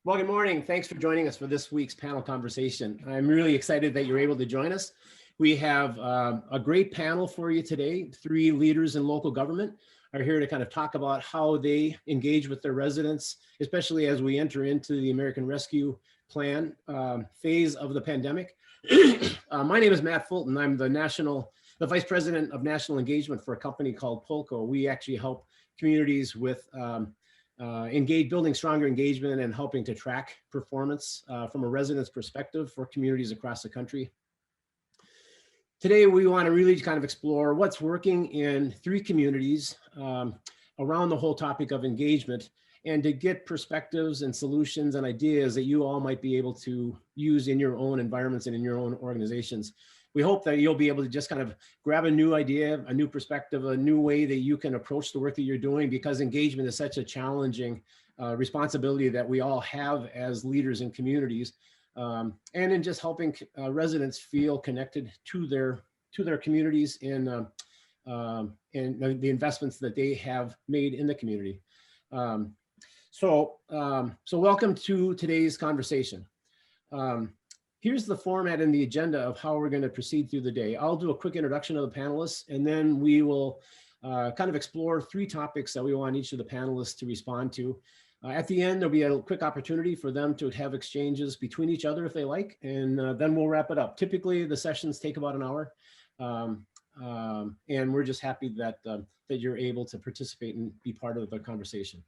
Well, good morning. Thanks for joining us for this week's panel conversation. I'm really excited that you're able to join us. We have a great panel for you today. 3 leaders in local government are here to kind of talk about how they engage with their residents, especially as we enter into the American Rescue Plan phase of the pandemic. My name is Matt Fulton. I'm the Vice President of National Engagement for a company called Polco. We actually help communities with building stronger engagement and helping to track performance from a resident's perspective for communities across the country. Today, we want to really kind of explore what's working in 3 communities around the whole topic of engagement, and to get perspectives and solutions and ideas that you all might be able to use in your own environments and in your own organizations. We hope that you'll be able to just kind of grab a new idea, a new perspective, a new way that you can approach the work that you're doing, because engagement is such a challenging responsibility that we all have as leaders in communities, and in just helping residents feel connected to their communities and the investments that they have made in the community. So welcome to today's conversation. Here's the format and the agenda of how we're going to proceed through the day. I'll do a quick introduction of the panelists, and then we will kind of explore 3 topics that we want each of the panelists to respond to. At the end, there'll be a quick opportunity for them to have exchanges between each other if they like, and then we'll wrap it up. Typically, the sessions take about an hour, and we're just happy that you're able to participate and be part of the conversation.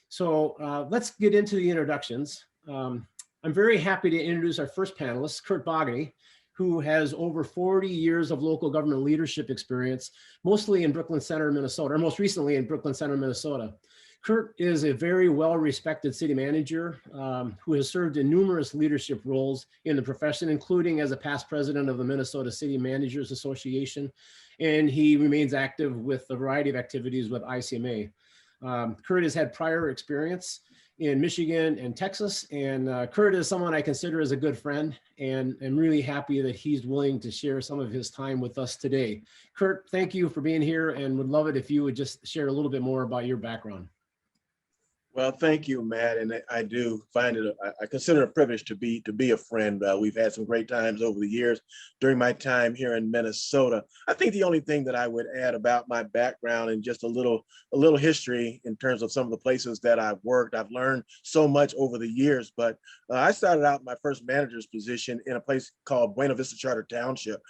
So let's get into the introductions. I'm very happy to introduce our first panelist, Curt Boganey, who has over 40 years of local government leadership experience, mostly in Brooklyn Center, Minnesota, or most recently in Brooklyn Center, Minnesota. Curt is a very well-respected city manager who has served in numerous leadership roles in the profession, including as a past president of the Minnesota City Managers Association, and he remains active with a variety of activities with ICMA. Curt has had prior experience in Michigan and Texas, and Curt is someone I consider as a good friend, and I'm really happy that he's willing to share some of his time with us today. Curt, thank you for being here, and would love it if you would just share a little bit more about your background. Well, thank you, Matt, and I do find it, I consider it a privilege to be a friend. We've had some great times over the years during my time here in Minnesota. I think the only thing that I would add about my background and just a little history in terms of some of the places that I've worked. I've learned so much over the years, but I started out my first manager's position in a place called Buena Vista Charter Township,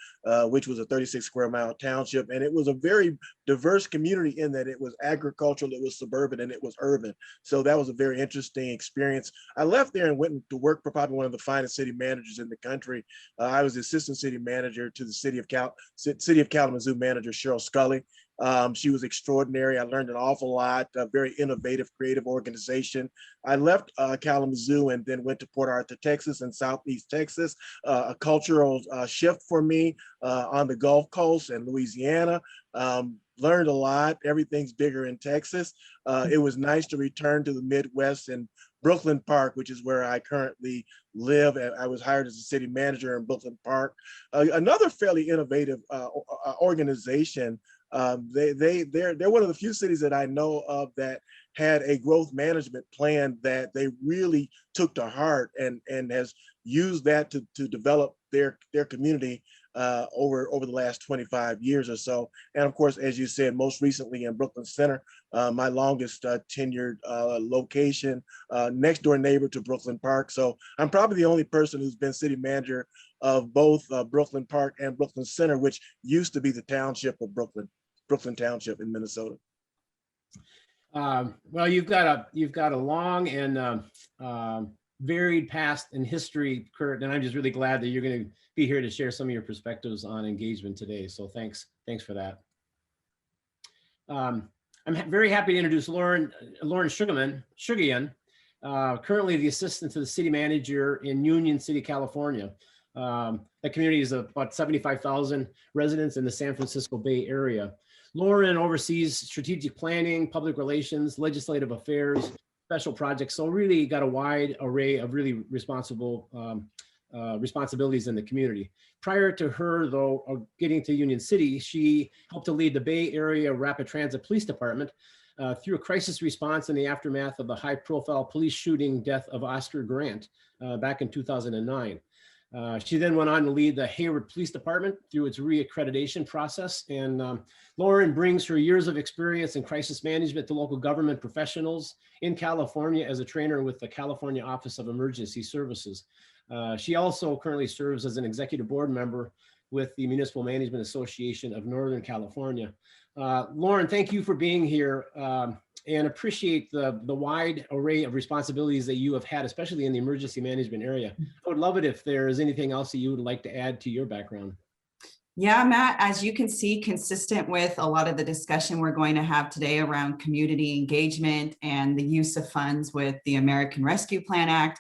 which was a 36 square mile township, and it was a very diverse community in that it was agricultural, it was suburban, and it was urban. So that was a very interesting experience. I left there and went to work for probably one of the finest city managers in the country. I was the assistant city manager to the city of Kalamazoo manager, Cheryl Scully. She was extraordinary. I learned an awful lot, a very innovative, creative organization. I left Kalamazoo and then went to Port Arthur, Texas and Southeast Texas, a cultural shift for me on the Gulf Coast and Louisiana. Learned a lot. Everything's bigger in Texas. It was nice to return to the Midwest and Brooklyn Park, which is where I currently live. And I was hired as a city manager in Brooklyn Park. Another fairly innovative organization. They're one of the few cities that I know of that had a growth management plan that they really took to heart and has used that to develop their community over the last 25 years or so. And of course, as you said, most recently in Brooklyn Center, my longest tenured location, next door neighbor to Brooklyn Park. So I'm probably the only person who's been city manager of both Brooklyn Park and Brooklyn Center, which used to be the township of Brooklyn Township in Minnesota. Well, you've got a long and varied past and history, Curt, and I'm just really glad that you're going to be here to share some of your perspectives on engagement today. So thanks for that. I'm very happy to introduce Lauren Sugayan, currently the assistant to the city manager in Union City, California. That community is about 75,000 residents in the San Francisco Bay Area. Lauren oversees strategic planning, public relations, legislative affairs, special projects. So really got a wide array of really responsible responsibilities in the community. Prior to her, though, getting to Union City, she helped to lead the Bay Area Rapid Transit Police Department through a crisis response in the aftermath of the high-profile police shooting death of Oscar Grant back in 2009. She then went on to lead the Hayward Police Department through its reaccreditation process. And Lauren brings her years of experience in crisis management to local government professionals in California as a trainer with the California Office of Emergency Services. She also currently serves as an executive board member with the Municipal Management Association of Northern California. Lauren, thank you for being here and appreciate the wide array of responsibilities that you have had, especially in the emergency management area. I would love it if there is anything else that you would like to add to your background. Yeah, Matt, as you can see, consistent with a lot of the discussion we're going to have today around community engagement and the use of funds with the American Rescue Plan Act.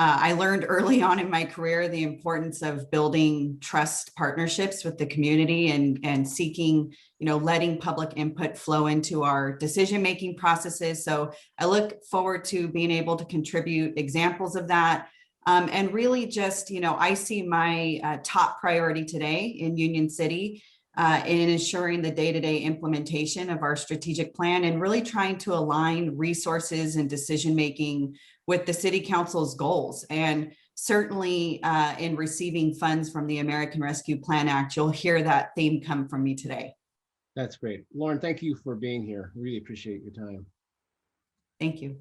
I learned early on in my career the importance of building trust partnerships with the community and seeking, letting public input flow into our decision-making processes. So I look forward to being able to contribute examples of that. And really just, I see my top priority today in Union City in ensuring the day-to-day implementation of our strategic plan and really trying to align resources and decision-making with the City Council's goals. And certainly in receiving funds from the American Rescue Plan Act, you'll hear that theme come from me today. That's great. Lauren, thank you for being here. Really appreciate your time. Thank you.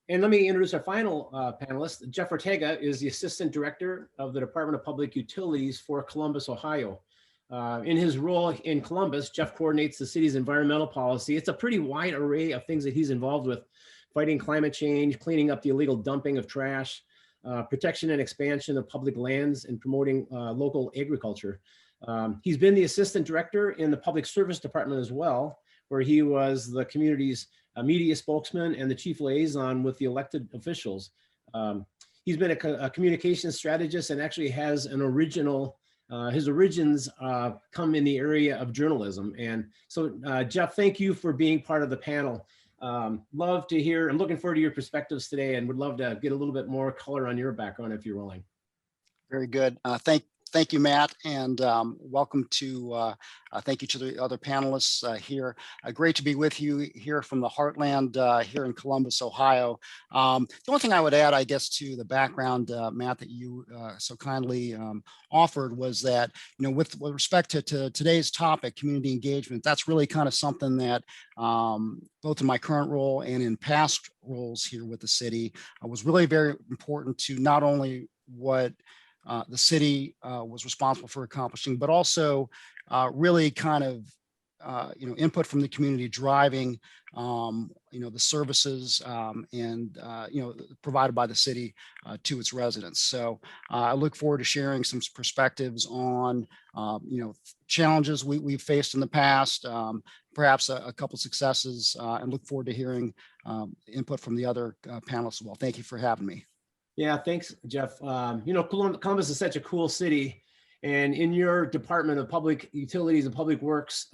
And let me introduce our final panelist. Jeff Ortega is the Assistant Director of the Department of Public Utilities for Columbus, Ohio. In his role in Columbus, Jeff coordinates the city's environmental policy. It's a pretty wide array of things that he's involved with: fighting climate change, cleaning up the illegal dumping of trash, protection and expansion of public lands, and promoting local agriculture. He's been the Assistant Director in the Public Service Department as well, where he was the community's media spokesman and the chief liaison with the elected officials. He's been a communications strategist and actually has an original, his origins come in the area of journalism. And so Jeff, thank you for being part of the panel. Love to hear, I'm looking forward to your perspectives today and would love to get a little bit more color on your background if you're willing. Very good. Thank you, Matt, and welcome to, thank you to the other panelists here. Great to be with you here from the heartland here in Columbus, Ohio. The only thing I would add, I guess, to the background, Matt, that you so kindly offered was that, with respect to today's topic, community engagement, that's really kind of something that both in my current role and in past roles here with the city was really very important to not only what the city was responsible for accomplishing, but also really kind of, input from the community driving, the services and, provided by the city to its residents. So I look forward to sharing some perspectives on, challenges we've faced in the past, perhaps a couple successes, and look forward to hearing input from the other panelists as well. Thank you for having me. Yeah, thanks, Jeff. Columbus is such a cool city, and in your Department of Public Utilities and Public Works,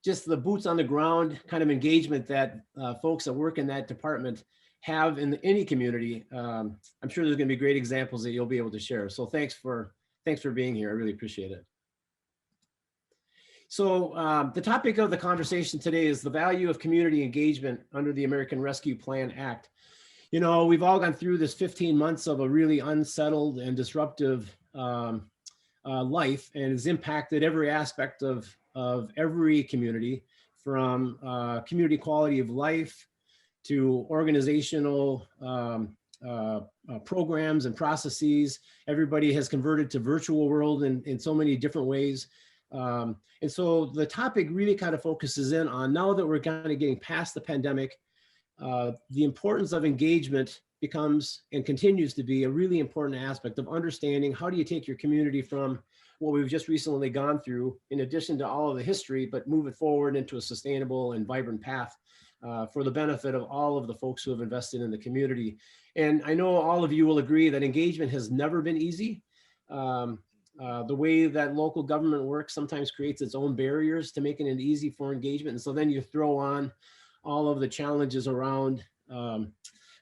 just the boots on the ground kind of engagement that folks that work in that department have in any community. I'm sure there's going to be great examples that you'll be able to share. So thanks for being here. I really appreciate it. So the topic of the conversation today is the value of community engagement under the American Rescue Plan Act. We've all gone through this 15 months of a really unsettled and disruptive life, and has impacted every aspect of every community, from community quality of life to organizational programs and processes. Everybody has converted to virtual world in so many different ways. And so the topic really kind of focuses in on, now that we're kind of getting past the pandemic, the importance of engagement becomes and continues to be a really important aspect of understanding how do you take your community from what we've just recently gone through, in addition to all of the history, but move it forward into a sustainable and vibrant path for the benefit of all of the folks who have invested in the community. And I know all of you will agree that engagement has never been easy. The way that local government works sometimes creates its own barriers to making it easy for engagement. And so then you throw on all of the challenges around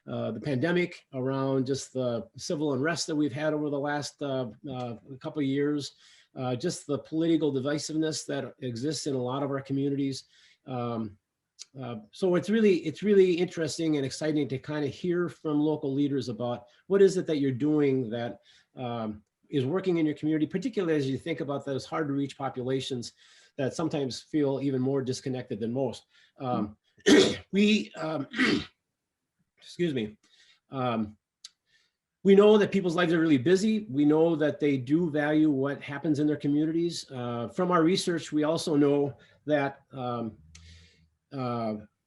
the pandemic, around just the civil unrest that we've had over the last couple of years, just the political divisiveness that exists in a lot of our communities. So it's really interesting and exciting to kind of hear from local leaders about what is it that you're doing that is working in your community, particularly as you think about those hard to reach populations that sometimes feel even more disconnected than most. We, excuse me, we know that people's lives are really busy. We know that they do value what happens in their communities. From our research, we also know that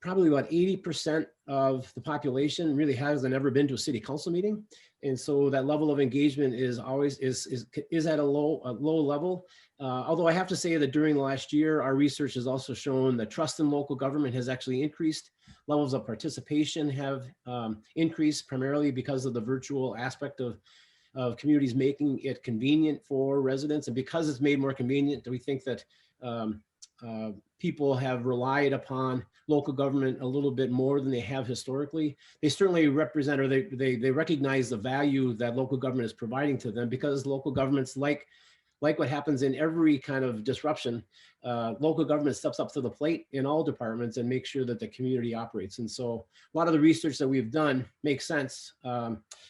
probably about 80% of the population really hasn't ever been to a city council meeting. And so that level of engagement is always is at a low level. Although I have to say that during the last year, our research has also shown that trust in local government has actually increased. Levels of participation have increased, primarily because of the virtual aspect of communities making it convenient for residents. And because it's made more convenient, we think that people have relied upon local government a little bit more than they have historically. They certainly represent, or they recognize the value that local government is providing to them, because local governments, like what happens in every kind of disruption, local government steps up to the plate in all departments and makes sure that the community operates. And so a lot of the research that we've done makes sense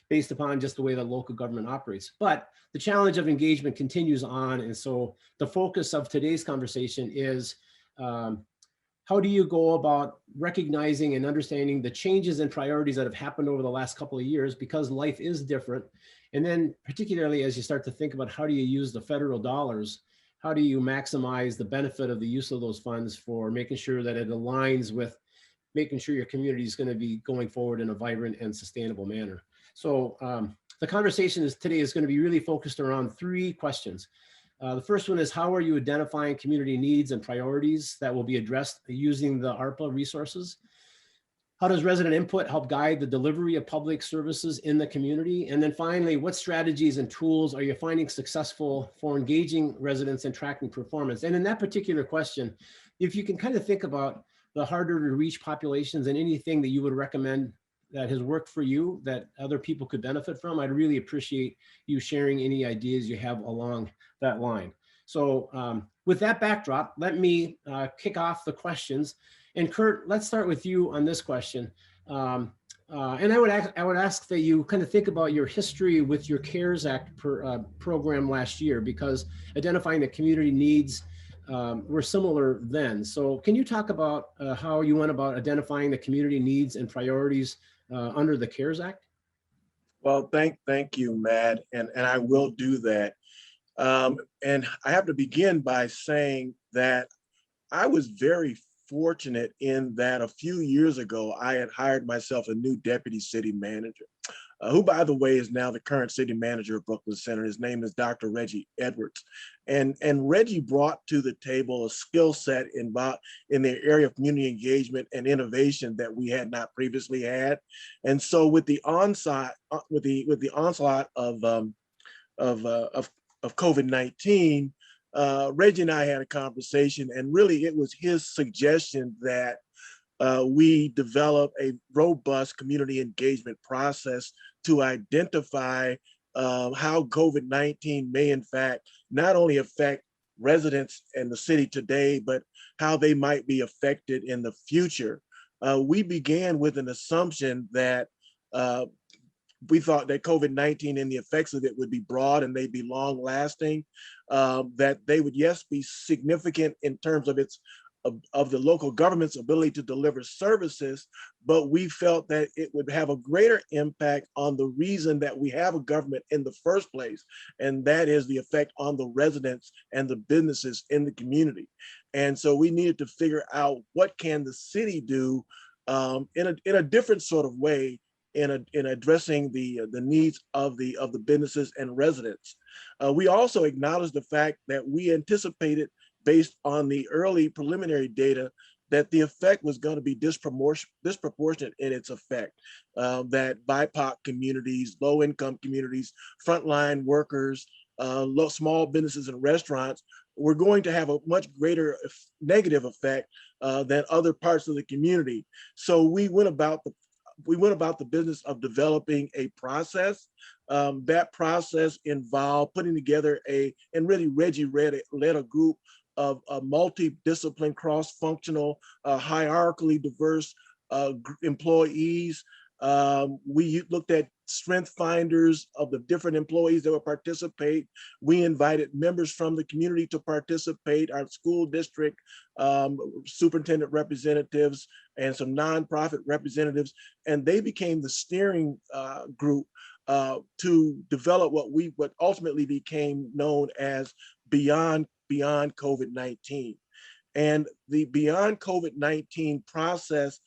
based upon just the way that local government operates. But the challenge of engagement continues on. And so the focus of today's conversation is how do you go about recognizing and understanding the changes and priorities that have happened over the last couple of years, because life is different. And then particularly as you start to think about how do you use the federal dollars, how do you maximize the benefit of the use of those funds for making sure that it aligns with making sure your community is going to be going forward in a vibrant and sustainable manner. So the conversation today is going to be really focused around three questions. The first one is, how are you identifying community needs and priorities that will be addressed using the ARPA resources? How does resident input help guide the delivery of public services in the community? And then finally, what strategies and tools are you finding successful for engaging residents and tracking performance? And in that particular question, if you can kind of think about the harder to reach populations and anything that you would recommend that has worked for you that other people could benefit from, I'd really appreciate you sharing any ideas you have along that line. So with that backdrop, let me kick off the questions. And Curt, let's start with you on this question. And I would ask that you kind of think about your history with your CARES Act program last year, because identifying the community needs were similar then. So can you talk about how you went about identifying the community needs and priorities under the CARES Act? Well, thank you, Matt, and I will do that. And I have to begin by saying that I was very fortunate in that a few years ago, I had hired myself a new deputy city manager, who, by the way, is now the current city manager of Brooklyn Center. His name is Dr. Reggie Edwards. And Reggie brought to the table a skill set in the area of community engagement and innovation that we had not previously had. And so with the onslaught of COVID-19, Reggie and I had a conversation, and really it was his suggestion that we develop a robust community engagement process to identify how COVID-19 may in fact not only affect residents in the city today, but how they might be affected in the future. We began with an assumption that we thought that COVID-19 and the effects of it would be broad and they'd be long lasting, that they would, yes, be significant in terms of of the local government's ability to deliver services, but we felt that it would have a greater impact on the reason that we have a government in the first place, and that is the effect on the residents and the businesses in the community. And so we needed to figure out what can the city do in a different sort of way in addressing the needs of the businesses and residents. We also acknowledged the fact that we anticipated, based on the early preliminary data, that the effect was going to be disproportionate in its effect, that BIPOC communities, low-income communities, frontline workers, small businesses and restaurants were going to have a much greater negative effect than other parts of the community. So we went about about the business of developing a process. That process involved putting together and really Reggie led a group of multidiscipline, cross-functional, hierarchically diverse employees. We looked at strength finders of the different employees that would participate. We invited members from the community to participate, our school district superintendent representatives and some nonprofit representatives, and they became the steering group to develop what ultimately became known as Beyond COVID-19. And the Beyond COVID-19 process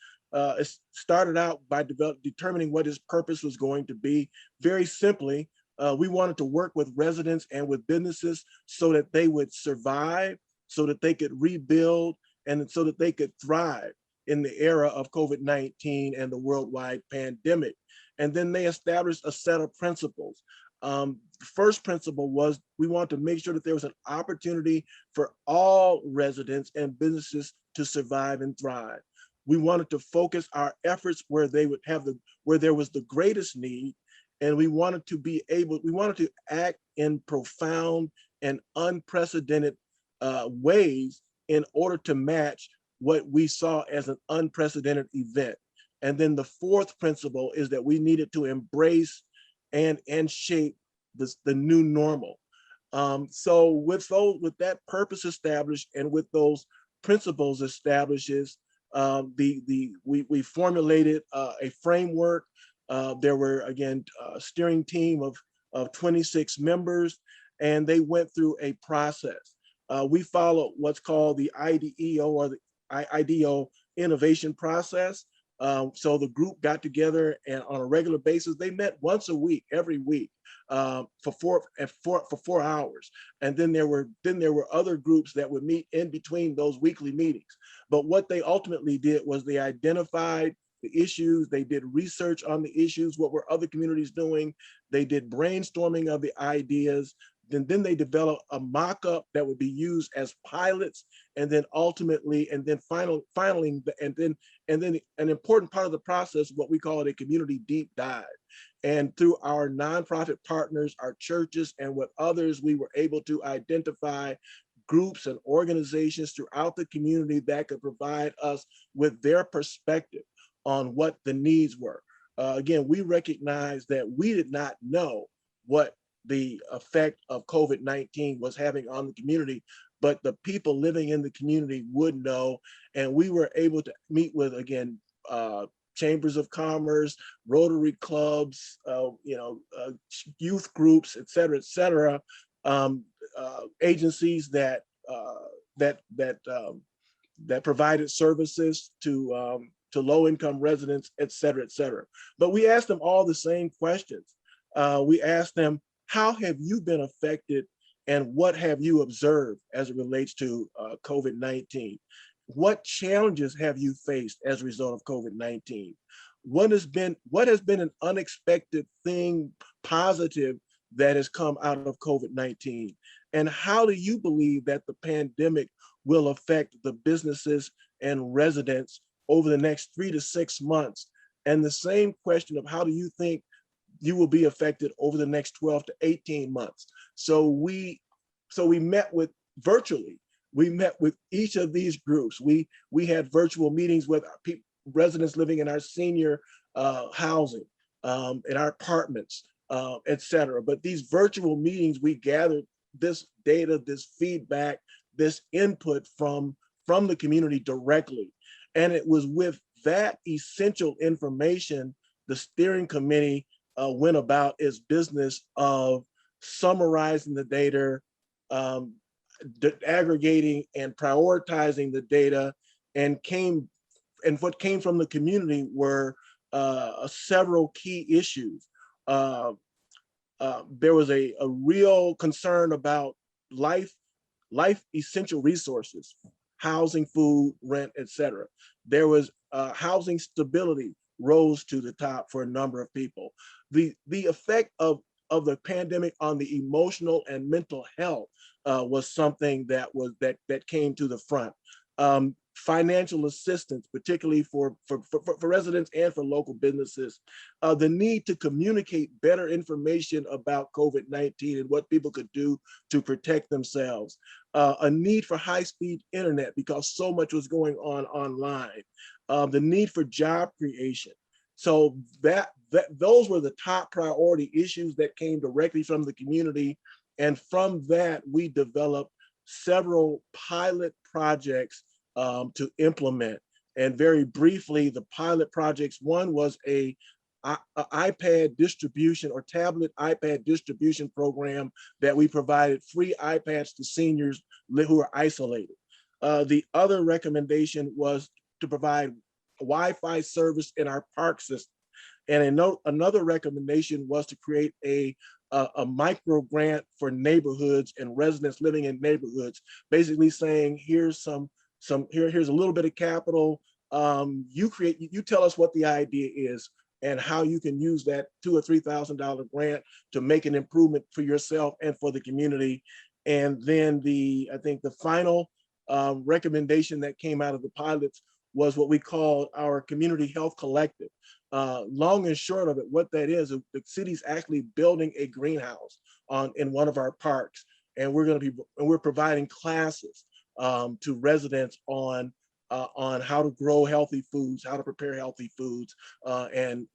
started out by determining what his purpose was going to be. Very simply, we wanted to work with residents and with businesses so that they would survive, so that they could rebuild, and so that they could thrive in the era of COVID-19 and the worldwide pandemic. And then they established a set of principles. The first principle was we want to make sure that there was an opportunity for all residents and businesses to survive and thrive. We wanted to focus our efforts where there was the greatest need, and we wanted to act in profound and unprecedented ways in order to match what we saw as an unprecedented event. And then the fourth principle is that we needed to embrace and shape the new normal. So with that purpose established and with those principles established, we formulated a framework. There were, again, a steering team of 26 members, and they went through a process. We followed what's called the IDEO or the IDEO innovation process. So the group got together and on a regular basis, they met once a week, every week, for 4 hours. And then there were other groups that would meet in between those weekly meetings. But what they ultimately did was they identified the issues, they did research on the issues, what were other communities doing, they did brainstorming of the ideas, then they developed a mock-up that would be used as pilots, and then ultimately, and then finally, and then an important part of the process, what we call a community deep dive. And through our nonprofit partners, our churches, and with others, we were able to identify groups and organizations throughout the community that could provide us with their perspective on what the needs were. Again, we recognize that we did not know what the effect of COVID-19 was having on the community, but the people living in the community would know. And we were able to meet with, again, chambers of commerce, Rotary clubs, youth groups, et cetera, agencies that provided services to low-income residents, et cetera. But we asked them all the same questions. We asked them, how have you been affected and what have you observed as it relates to COVID-19? What challenges have you faced as a result of COVID-19? What has been an unexpected thing, positive, that has come out of COVID-19? And how do you believe that the pandemic will affect the businesses and residents over the next 3 to 6 months? And the same question of how do you think you will be affected over the next 12 to 18 months. So we met with virtually. We met with each of these groups. We had virtual meetings with residents living in our senior housing, in our apartments, et cetera. But these virtual meetings, we gathered this data, this feedback, this input from the community directly. And it was with that essential information, the steering committee went about its business of summarizing the data, aggregating and prioritizing the data, and what came from the community were several key issues. There was a real concern about life essential resources, housing, food, rent, et cetera. There was housing stability rose to the top for a number of people. The effect of the pandemic on the emotional and mental health was something that came to the front. financial assistance, particularly for residents and for local businesses, the need to communicate better information about COVID-19 and what people could do to protect themselves, a need for high-speed internet because so much was going on online, the need for job creation. So those were the top priority issues that came directly from the community. And from that, we developed several pilot projects to implement. And very briefly, the pilot projects, one was a iPad distribution or tablet iPad distribution program that we provided free iPads to seniors who are isolated. The other recommendation was to provide Wi-Fi service in our park system. And another recommendation was to create a micro grant for neighborhoods and residents living in neighborhoods, basically saying, here's here's a little bit of capital. You tell us what the idea is and how you can use that $2,000 or $3,000 grant to make an improvement for yourself and for the community. And then I think the final recommendation that came out of the pilots was what we call our community health collective. Long and short of it, what that is, the city's actually building a greenhouse in one of our parks, and we're providing classes to residents on how to grow healthy foods, how to prepare healthy foods, and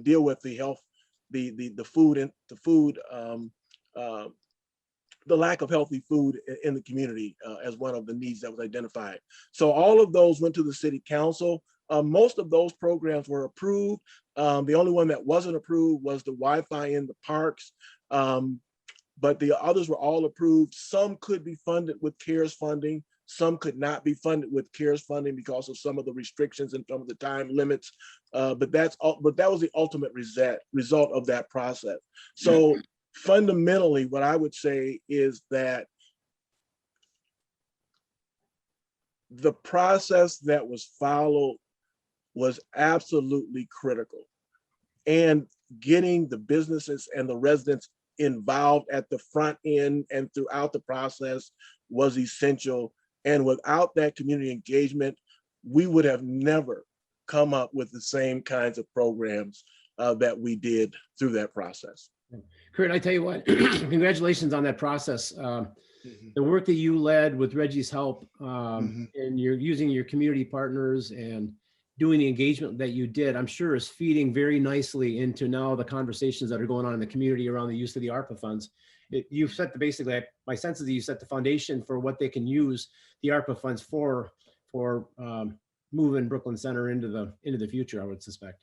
deal with the health, the lack of healthy food in the community as one of the needs that was identified. So all of those went to the city council. Most of those programs were approved. The only one that wasn't approved was the Wi-Fi in the parks. But the others were all approved. Some could be funded with CARES funding. Some could not be funded with CARES funding because of some of the restrictions and some of the time limits. But that was the ultimate result of that process. So fundamentally, what I would say is that the process that was followed was absolutely critical, and getting the businesses and the residents involved at the front end and throughout the process was essential. And without that community engagement, we would have never come up with the same kinds of programs that we did through that process. Curt, I tell you what, congratulations on that process. The work that you led with Reggie's help, and you're using your community partners and doing the engagement that you did, I'm sure is feeding very nicely into now the conversations that are going on in the community around the use of the ARPA funds. You've set basically, my sense is that you set the foundation for what they can use the ARPA funds for moving Brooklyn Center into the future, I would suspect.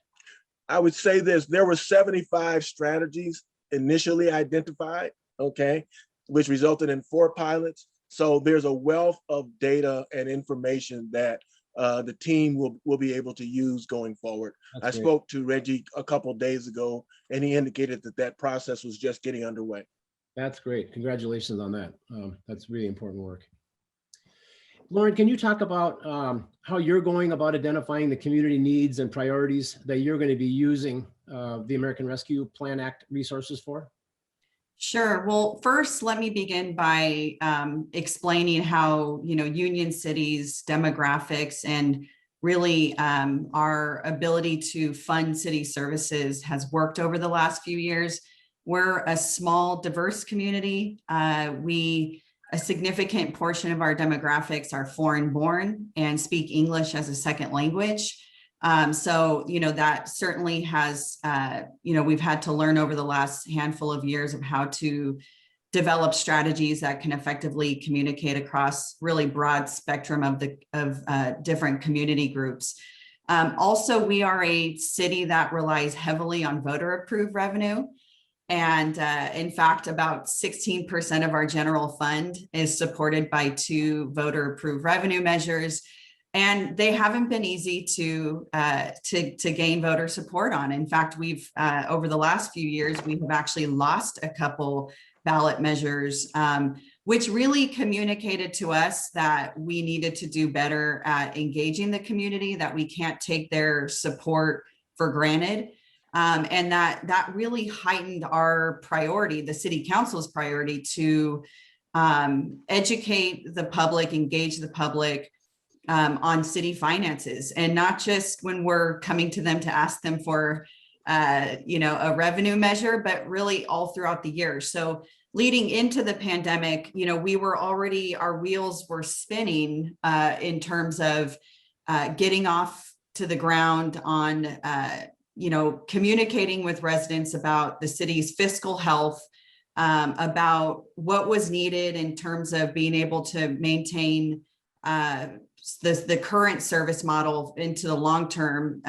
I would say this, there were 75 strategies initially identified, okay, which resulted in 4 pilots. So there's a wealth of data and information that the team will be able to use going forward. I spoke to Reggie a couple of days ago, and he indicated that process was just getting underway. That's great. Congratulations on that. That's really important work. Lauren, can you talk about how you're going about identifying the community needs and priorities that you're going to be using the American Rescue Plan Act resources for? Sure. Well, first, let me begin by explaining how, Union City's demographics and really our ability to fund city services has worked over the last few years. We're a small, diverse community. A significant portion of our demographics are foreign born and speak English as a second language. So, that certainly has, we've had to learn over the last handful of years of how to develop strategies that can effectively communicate across really broad spectrum of different community groups. Also, we are a city that relies heavily on voter approved revenue. And in fact, about 16% of our general fund is supported by 2 voter approved revenue measures. And they haven't been easy to gain voter support on. In fact, we've over the last few years, we have actually lost a couple ballot measures, which really communicated to us that we needed to do better at engaging the community, that we can't take their support for granted. And that really heightened our priority, the city council's priority, to educate the public, engage the public, on city finances, and not just when we're coming to them to ask them for, a revenue measure, but really all throughout the year. So leading into the pandemic, we were already, our wheels were spinning in terms of getting off to the ground on, communicating with residents about the city's fiscal health, about what was needed in terms of being able to maintain the current service model into the long term,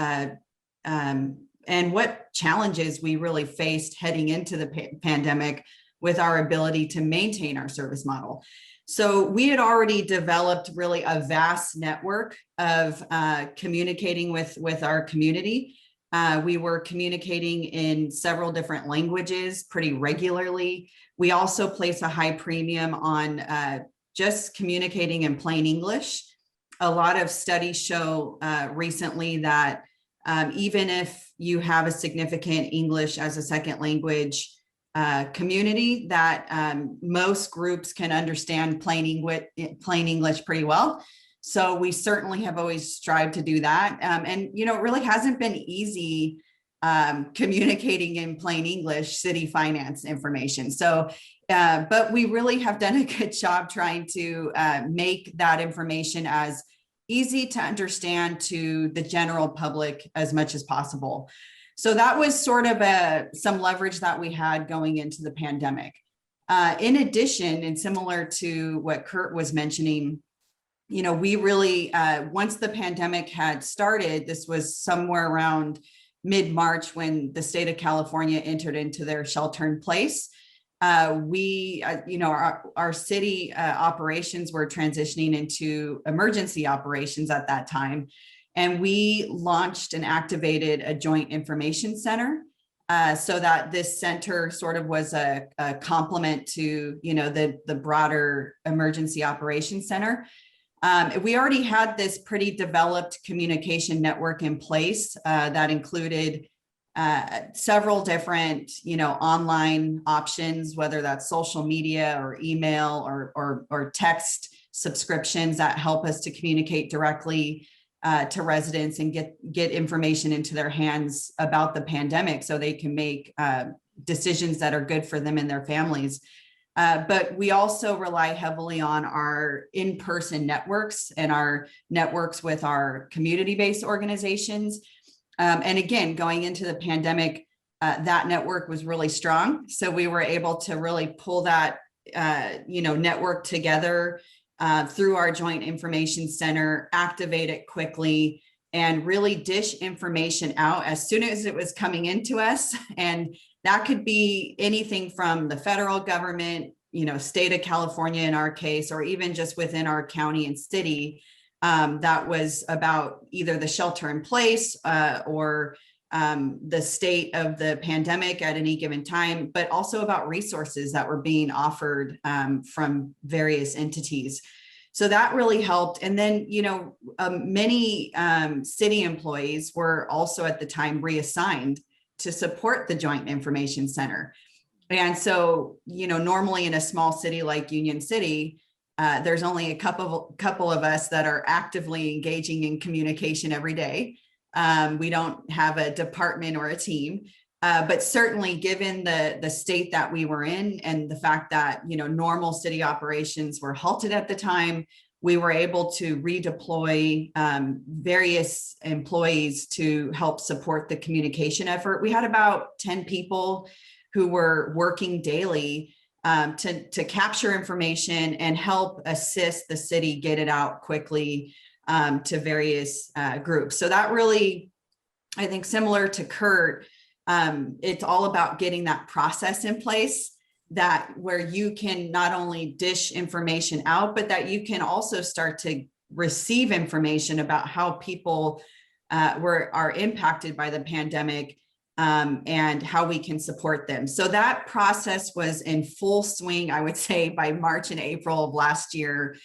and what challenges we really faced heading into the pandemic with our ability to maintain our service model. So we had already developed really a vast network of communicating with our community. We were communicating in several different languages pretty regularly. We also place a high premium on just communicating in plain English. A lot of studies show recently that even if you have a significant English as a second language community, that most groups can understand plain English pretty well. So we certainly have always strived to do that. And, it really hasn't been easy communicating in plain English city finance information. So, but we really have done a good job trying to make that information as easy to understand to the general public as much as possible. So that was sort of some leverage that we had going into the pandemic. In addition, and similar to what Curt was mentioning, we really, once the pandemic had started, this was somewhere around mid-March when the state of California entered into their shelter in place. Our city operations were transitioning into emergency operations at that time. And we launched and activated a joint information center so that this center sort of was a complement to, the broader emergency operations center. We already had this pretty developed communication network in place that included several different, online options, whether that's social media or email or text subscriptions that help us to communicate directly to residents and get information into their hands about the pandemic so they can make decisions that are good for them and their families. But we also rely heavily on our in-person networks and our networks with our community-based organizations. And again, going into the pandemic, that network was really strong. So we were able to really pull that, network together through our joint information center, activate it quickly, and really dish information out as soon as it was coming into us. And that could be anything from the federal government, state of California in our case, or even just within our county and city. That was about either the shelter in place or the state of the pandemic at any given time, but also about resources that were being offered from various entities. So that really helped. And then, many city employees were also at the time reassigned to support the Joint Information Center. And so, normally in a small city like Union City, there's only a couple of us that are actively engaging in communication every day. We don't have a department or a team, but certainly given the state that we were in and the fact that, normal city operations were halted at the time, we were able to redeploy various employees to help support the communication effort. We had about 10 people who were working daily to capture information and help assist the city get it out quickly to various groups. So that really, I think, similar to Curt, it's all about getting that process in place that where you can not only dish information out, but that you can also start to receive information about how people are impacted by the pandemic and how we can support them. So that process was in full swing, I would say, by March and April of last year.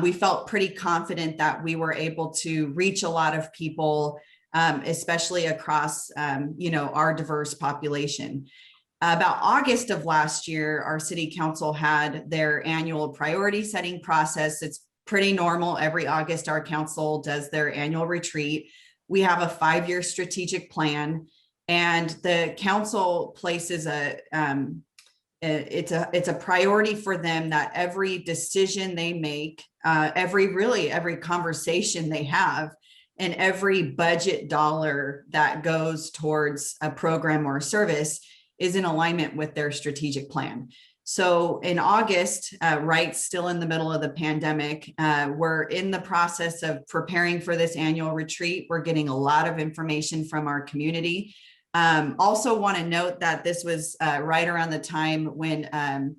We felt pretty confident that we were able to reach a lot of people, especially across, our diverse population. About August of last year, our city council had their annual priority setting process. It's pretty normal. Every August, our council does their annual retreat. We have a 5-year strategic plan, and the council places it's a priority for them that every decision they make, every conversation they have, and every budget dollar that goes towards a program or a service is in alignment with their strategic plan. So in August, right, still in the middle of the pandemic, we're in the process of preparing for this annual retreat. We're getting a lot of information from our community. Also want to note that this was right around the time when,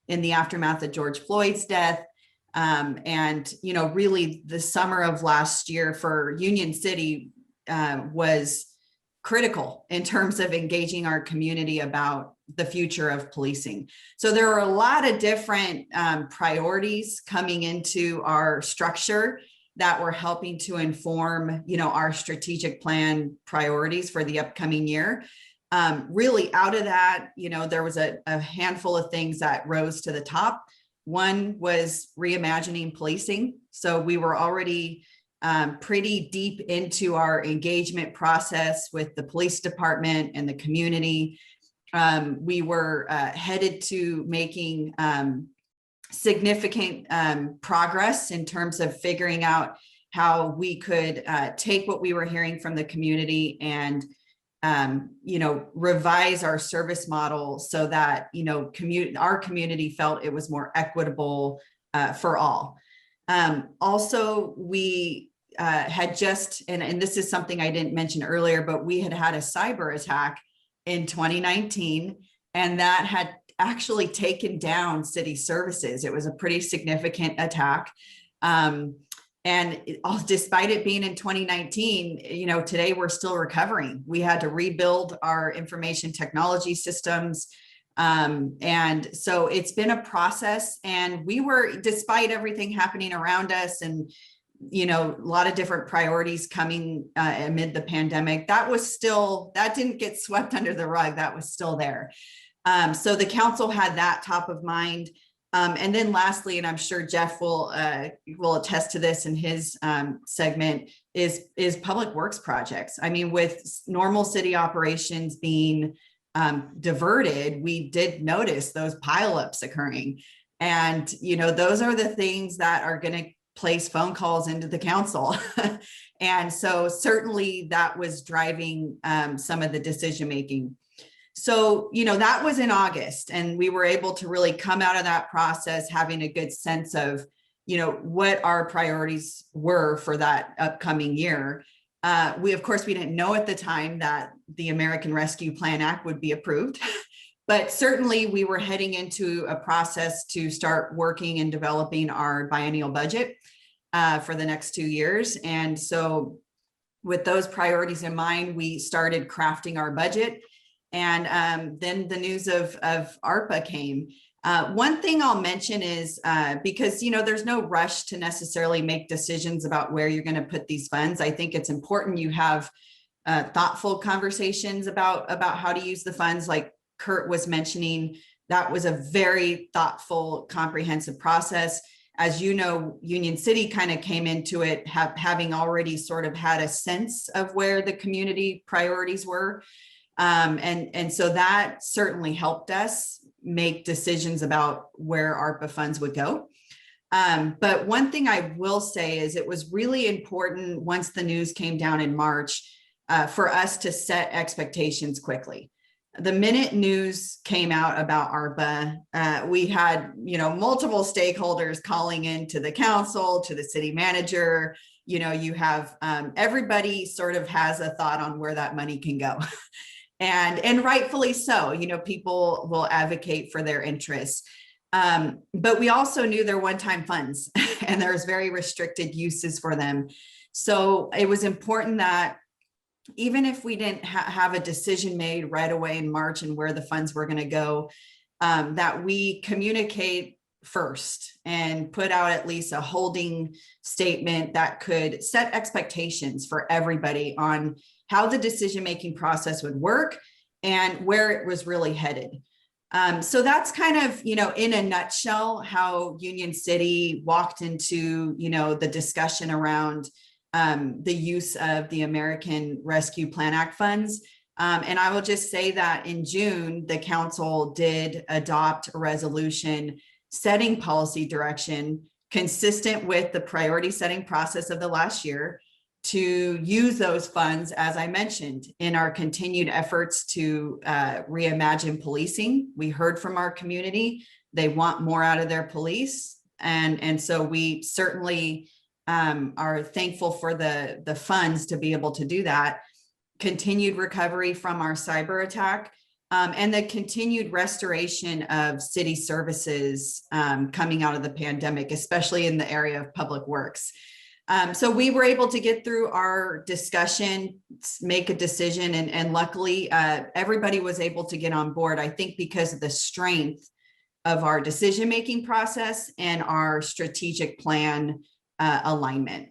in the aftermath of George Floyd's death, and, you know, really the summer of last year for Union City was critical in terms of engaging our community about the future of policing. So there are a lot of different priorities coming into our structure that were helping to inform, you know, our strategic plan priorities for the upcoming year. Really out of that, you know, there was a handful of things that rose to the top. One was reimagining policing. So we were already pretty deep into our engagement process with the police department and the community. We were headed to making significant progress in terms of figuring out how we could take what we were hearing from the community and you know, revise our service model so that, you know, our community felt it was more equitable for all. Also, we had just, and this is something I didn't mention earlier, but we had a cyber attack in 2019, and that had actually taken down city services. It was a pretty significant attack. And despite it being in 2019, you know, today we're still recovering. We had to rebuild our information technology systems. And so it's been a process, and we were, despite everything happening around us and, you know, a lot of different priorities coming amid the pandemic, that didn't get swept under the rug. That was still there. So the council had that top of mind. And then lastly, and I'm sure Jeff will attest to this in his segment, is public works projects. I mean, with normal city operations being diverted, we did notice those pileups occurring. And, you know, those are the things that are going to place phone calls into the council. And so certainly that was driving some of the decision making. So, you know, that was in August, and we were able to really come out of that process having a good sense of, you know, what our priorities were for that upcoming year. Of course, we didn't know at the time that the American Rescue Plan Act would be approved, but certainly we were heading into a process to start working and developing our biennial budget for the next 2 years. And so with those priorities in mind, we started crafting our budget. And then the news of ARPA came. One thing I'll mention is because, you know, there's no rush to necessarily make decisions about where you're going to put these funds. I think it's important you have thoughtful conversations about how to use the funds. Like Curt was mentioning, that was a very thoughtful, comprehensive process. As you know, Union City kind of came into it having already sort of had a sense of where the community priorities were. And so that certainly helped us make decisions about where ARPA funds would go. But one thing I will say is it was really important once the news came down in March for us to set expectations quickly. The minute news came out about ARPA, we had, you know, multiple stakeholders calling into the council, to the city manager. You know, you have everybody sort of has a thought on where that money can go. And rightfully so, you know, people will advocate for their interests. But we also knew they're one-time funds and there's very restricted uses for them. So it was important that even if we didn't have a decision made right away in March and where the funds were going to go, that we communicate first and put out at least a holding statement that could set expectations for everybody on how the decision-making process would work and where it was really headed. So that's kind of, in a nutshell, how Union City walked into, the discussion around the use of the American Rescue Plan Act funds. And I will just say that in June, the council did adopt a resolution setting policy direction consistent with the priority setting process of the last year to use those funds, as I mentioned, in our continued efforts to reimagine policing. We heard from our community, they want more out of their police. And so we certainly are thankful for the funds to be able to do that. Continued recovery from our cyber attack, and the continued restoration of city services coming out of the pandemic, especially in the area of public works. So we were able to get through our discussion, make a decision, and luckily everybody was able to get on board, I think, because of the strength of our decision-making process and our strategic plan alignment.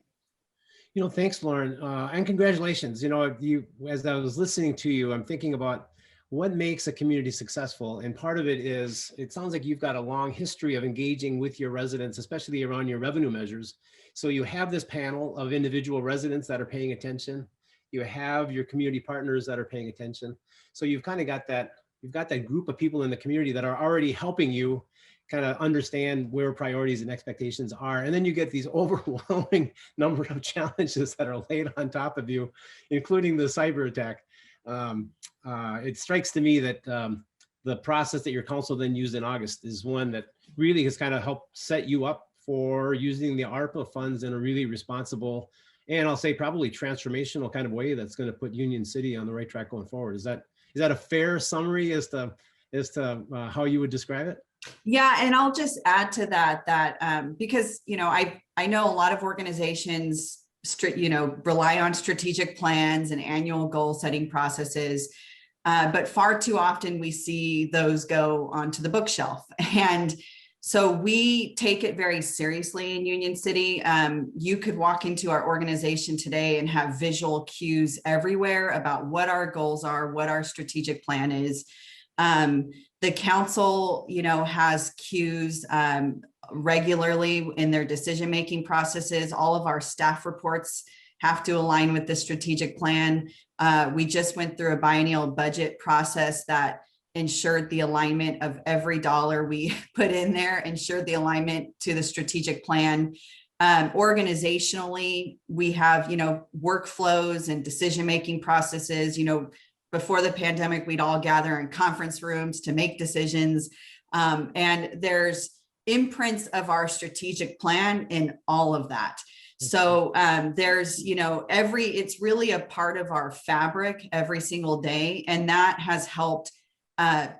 Thanks, Lauren, and congratulations. As I was listening to you, I'm thinking about what makes a community successful. And part of it is, it sounds like you've got a long history of engaging with your residents, especially around your revenue measures. So you have this panel of individual residents that are paying attention. You have your community partners that are paying attention. So you've kind of got that, you've got that group of people in the community that are already helping you kind of understand where priorities and expectations are. And then you get these overwhelming number of challenges that are laid on top of you, including the cyber attack. It strikes to me that the process that your council then used in August is one that really has kind of helped set you up for using the ARPA funds in a really responsible, and I'll say probably transformational kind of way that's going to put Union City on the right track going forward. Is that a fair summary as to how you would describe it? Yeah, and I'll just add to that because I know a lot of organizations rely on strategic plans and annual goal setting processes, but far too often we see those go onto the bookshelf. And so we take it very seriously in Union City. You could walk into our organization today and have visual cues everywhere about what our goals are, what our strategic plan is. The council, has cues regularly in their decision-making processes. All of our staff reports have to align with the strategic plan. We just went through a biennial budget process that ensured the alignment of every dollar we put in there, ensured the alignment to the strategic plan. Organizationally, we have, workflows and decision-making processes. Before the pandemic, we'd all gather in conference rooms to make decisions. And there's imprints of our strategic plan in all of that. So there's, it's really a part of our fabric every single day. And that has helped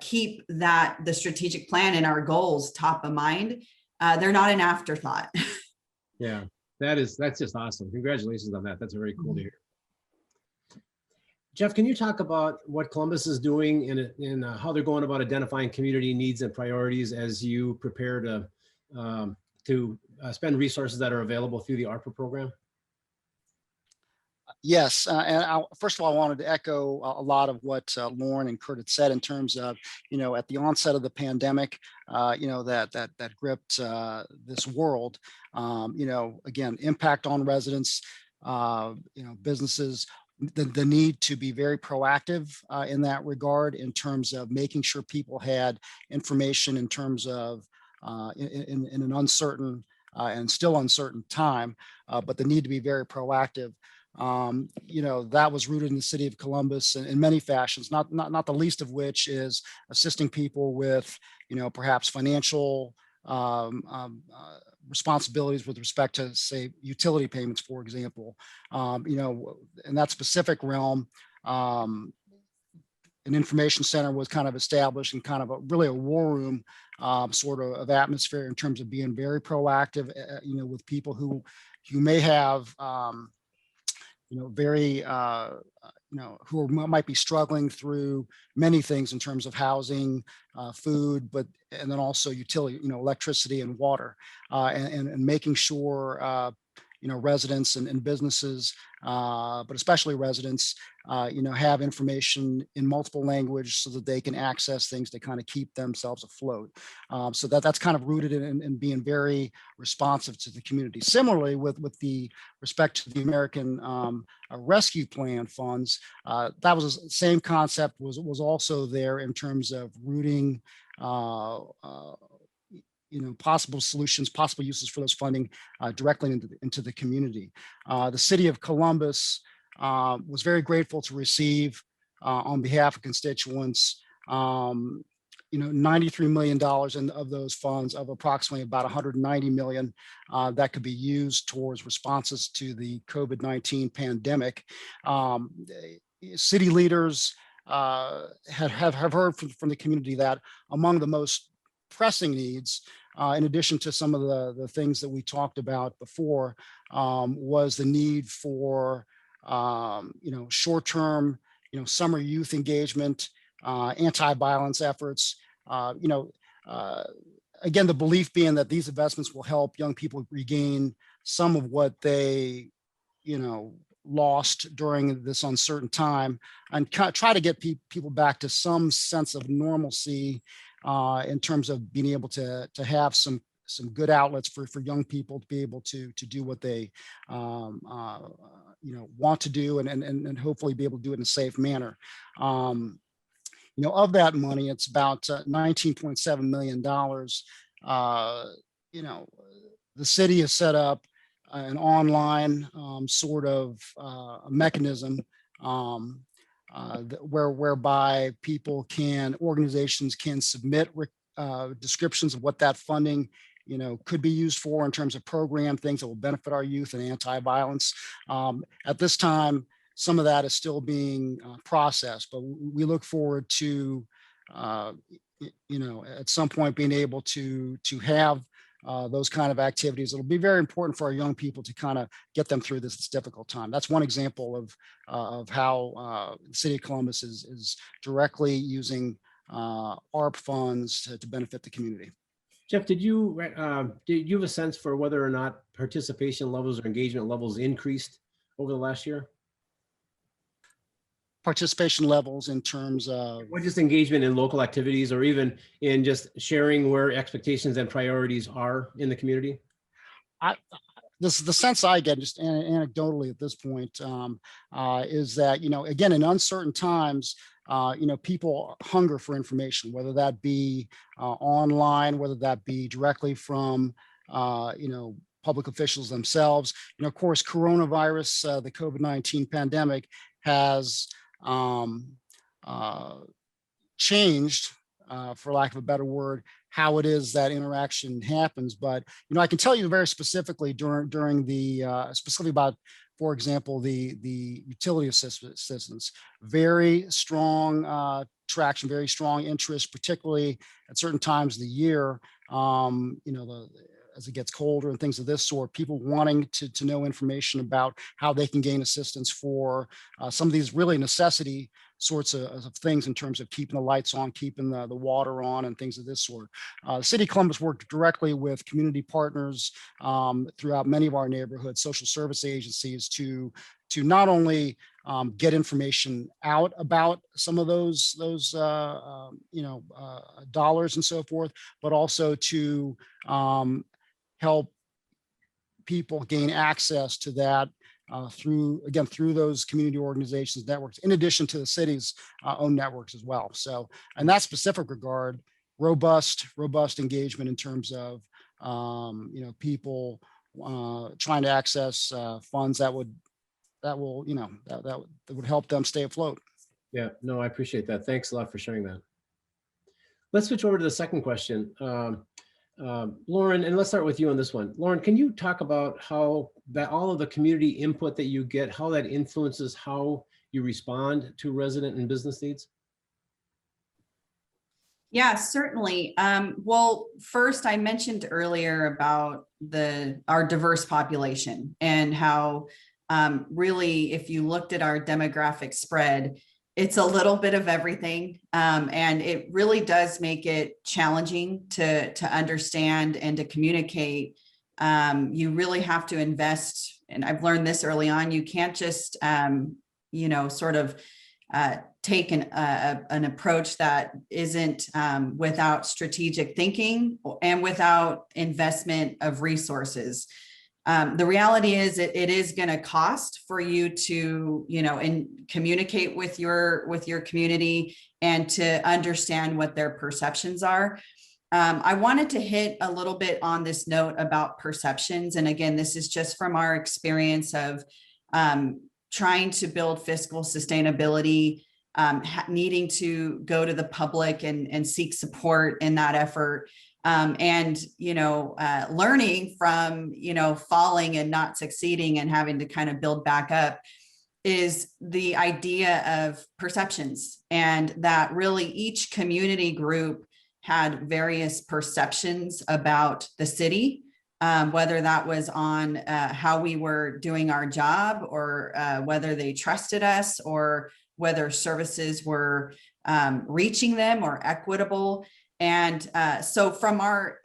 keep the strategic plan and our goals top of mind. They're not an afterthought. Yeah, that's just awesome. Congratulations on that. That's very cool to hear. Jeff, can you talk about what Columbus is doing in how they're going about identifying community needs and priorities as you prepare to spend resources that are available through the ARPA program? Yes, and first of all, I wanted to echo a lot of what Lauren and Curt had said in terms of, at the onset of the pandemic, that gripped this world, again, impact on residents, businesses, the need to be very proactive in that regard, in terms of making sure people had information in terms of in an uncertain and still uncertain time, but the need to be very proactive. That was rooted in the city of Columbus in many fashions, not the least of which is assisting people with, perhaps financial responsibilities with respect to, say, utility payments, for example. In that specific realm, an information center was kind of established, and kind of really a war room sort of atmosphere in terms of being very proactive, with people who may have who might be struggling through many things in terms of housing, food, and then also utility, electricity and water, and making sure, residents and businesses, but especially residents, have information in multiple language so that they can access things to kind of keep themselves afloat. So that's kind of rooted in being very responsive to the community. Similarly, with the respect to the American Rescue Plan funds, that was the same concept was also there in terms of rooting possible solutions, possible uses for those funding directly into the community. The city of Columbus was very grateful to receive on behalf of constituents, $93 million of those funds, of approximately about 190 million that could be used towards responses to the COVID-19 pandemic. City leaders have heard from the community that among the most pressing needs, in addition to some of the things that we talked about before, was the need for short-term, summer youth engagement, anti-violence efforts. Again, the belief being that these investments will help young people regain some of what they, lost during this uncertain time, and try to get people back to some sense of normalcy in terms of being able to have some good outlets for young people to be able to do what they want to do, and hopefully be able to do it in a safe manner. Of that money, it's about $19.7 million. The city has set up an online sort of mechanism whereby organizations can submit descriptions of what that funding could be used for in terms of program things that will benefit our youth and anti-violence. At this time, some of that is still being processed, but we look forward to at some point being able to have those kind of activities. It'll be very important for our young people to kind of get them through this difficult time. That's one example of how the city of Columbus is directly using ARP funds to benefit the community. Jeff, did you have a sense for whether or not participation levels or engagement levels increased over the last year? Participation levels in terms of what, just engagement in local activities, or even in just sharing where expectations and priorities are in the community? The sense I get, just anecdotally at this point, is that, again, in uncertain times, people hunger for information, whether that be online, whether that be directly from, public officials themselves. Of course, coronavirus, the COVID-19 pandemic has changed, for lack of a better word, how it is that interaction happens. But I can tell you very specifically during the specifically about, for example, the utility assistance, very strong traction, very strong interest, particularly at certain times of the year. As it gets colder and things of this sort, people wanting to know information about how they can gain assistance for some of these really necessity sorts of things in terms of keeping the lights on, keeping the water on, and things of this sort. The City of Columbus worked directly with community partners throughout many of our neighborhoods, social service agencies, to not only get information out about some of those dollars and so forth, but also to help people gain access to that through those community organizations, networks, in addition to the city's own networks as well. So in that specific regard, robust engagement in terms of people trying to access funds that would help them stay afloat. Yeah, no, I appreciate that. Thanks a lot for sharing that. Let's switch over to the second question. Lauren, and let's start with you on this one. Lauren, can you talk about how that all of the community input that you get, how that influences how you respond to resident and business needs? Yeah, certainly. Well, first, I mentioned earlier about our diverse population and how really, if you looked at our demographic spread, it's a little bit of everything. And it really does make it challenging to understand and to communicate You really have to invest, and I've learned this early on, you can't just, sort of take an approach that isn't without strategic thinking and without investment of resources. The reality is it is going to cost for you to, and communicate with your community and to understand what their perceptions are. I wanted to hit a little bit on this note about perceptions. And again, this is just from our experience of trying to build fiscal sustainability, needing to go to the public and seek support in that effort. And learning from, falling and not succeeding and having to kind of build back up, is the idea of perceptions, and that really each community group had various perceptions about the city, whether that was on how we were doing our job, or whether they trusted us, or whether services were reaching them or equitable. And so from our,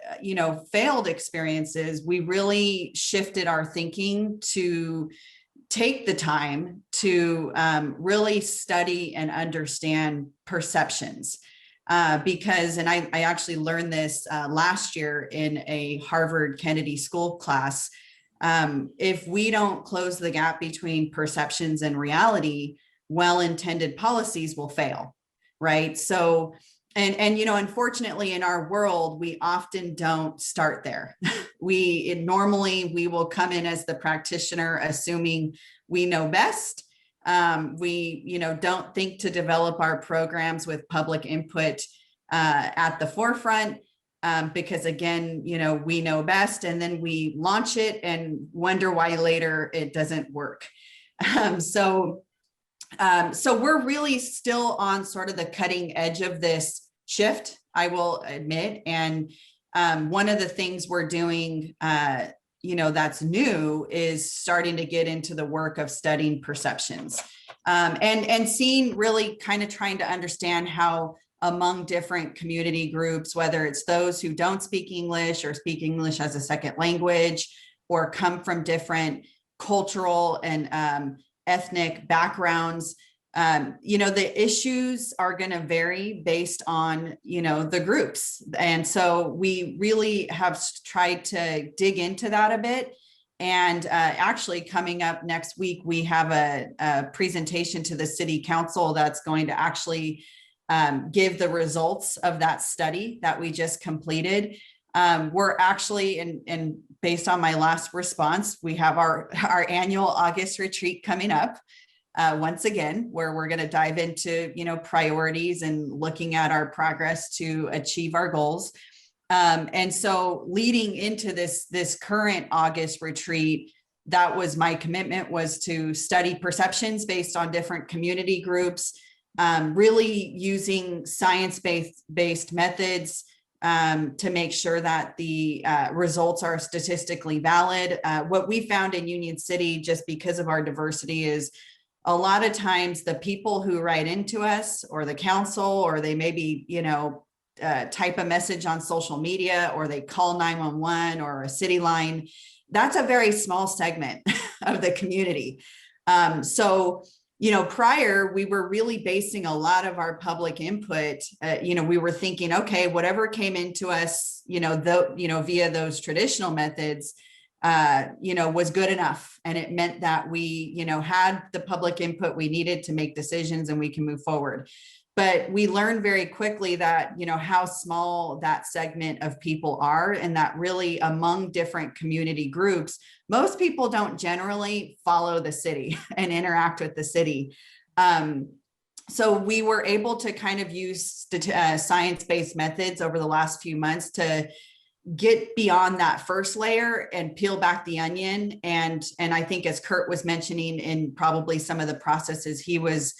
failed experiences, we really shifted our thinking to take the time to really study and understand perceptions. Because, and I actually learned this last year in a Harvard Kennedy School class, if we don't close the gap between perceptions and reality, well-intended policies will fail, right? So, and unfortunately in our world, we often don't start there. Normally we will come in as the practitioner, assuming we know best. We don't think to develop our programs with public input at the forefront, because again, we know best, and then we launch it and wonder why later it doesn't work. So we're really still on sort of the cutting edge of this shift, I will admit. And one of the things we're doing that's new is starting to get into the work of studying perceptions, and seeing, really kind of trying to understand how among different community groups, whether it's those who don't speak English or speak English as a second language, or come from different cultural and ethnic backgrounds, the issues are going to vary based on, the groups. And so we really have tried to dig into that a bit. And actually coming up next week, we have a presentation to the city council that's going to actually give the results of that study that we just completed. We're actually, and based on my last response, we have our annual August retreat coming up. Once again, where we're going to dive into, priorities and looking at our progress to achieve our goals. And so leading into this current August retreat, that was my commitment, was to study perceptions based on different community groups, really using science-based methods to make sure that the results are statistically valid. What we found in Union City, just because of our diversity, is a lot of times the people who write into us, or the council, or they maybe, type a message on social media, or they call 911 or a city line, that's a very small segment of the community. So, prior, we were really basing a lot of our public input, we were thinking, okay, whatever came into us, via those traditional methods, was good enough. And it meant that we, had the public input we needed to make decisions and we can move forward. But we learned very quickly that, how small that segment of people are, and that really among different community groups, most people don't generally follow the city and interact with the city. So we were able to kind of use science-based methods over the last few months to get beyond that first layer and peel back the onion. And I think, as Curt was mentioning, in probably some of the processes he was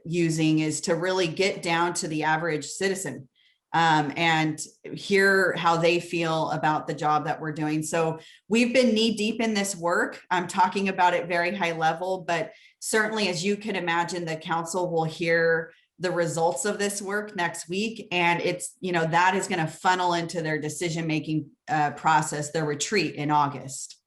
using, is to really get down to the average citizen and hear how they feel about the job that we're doing. So we've been knee deep in this work. I'm talking about it very high level, but certainly, as you can imagine, the council will hear the results of this work next week. And it's, that is going to funnel into their decision-making process, their retreat in August.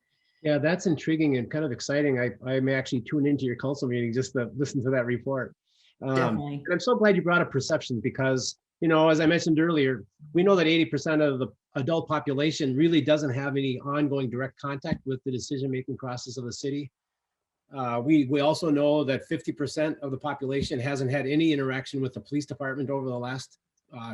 Yeah, that's intriguing and kind of exciting. I may actually tune into your council meeting just to listen to that report. Definitely. And I'm so glad you brought up perceptions because, as I mentioned earlier, we know that 80% of the adult population really doesn't have any ongoing direct contact with the decision-making process of the city. We also know that 50% of the population hasn't had any interaction with the police department over the last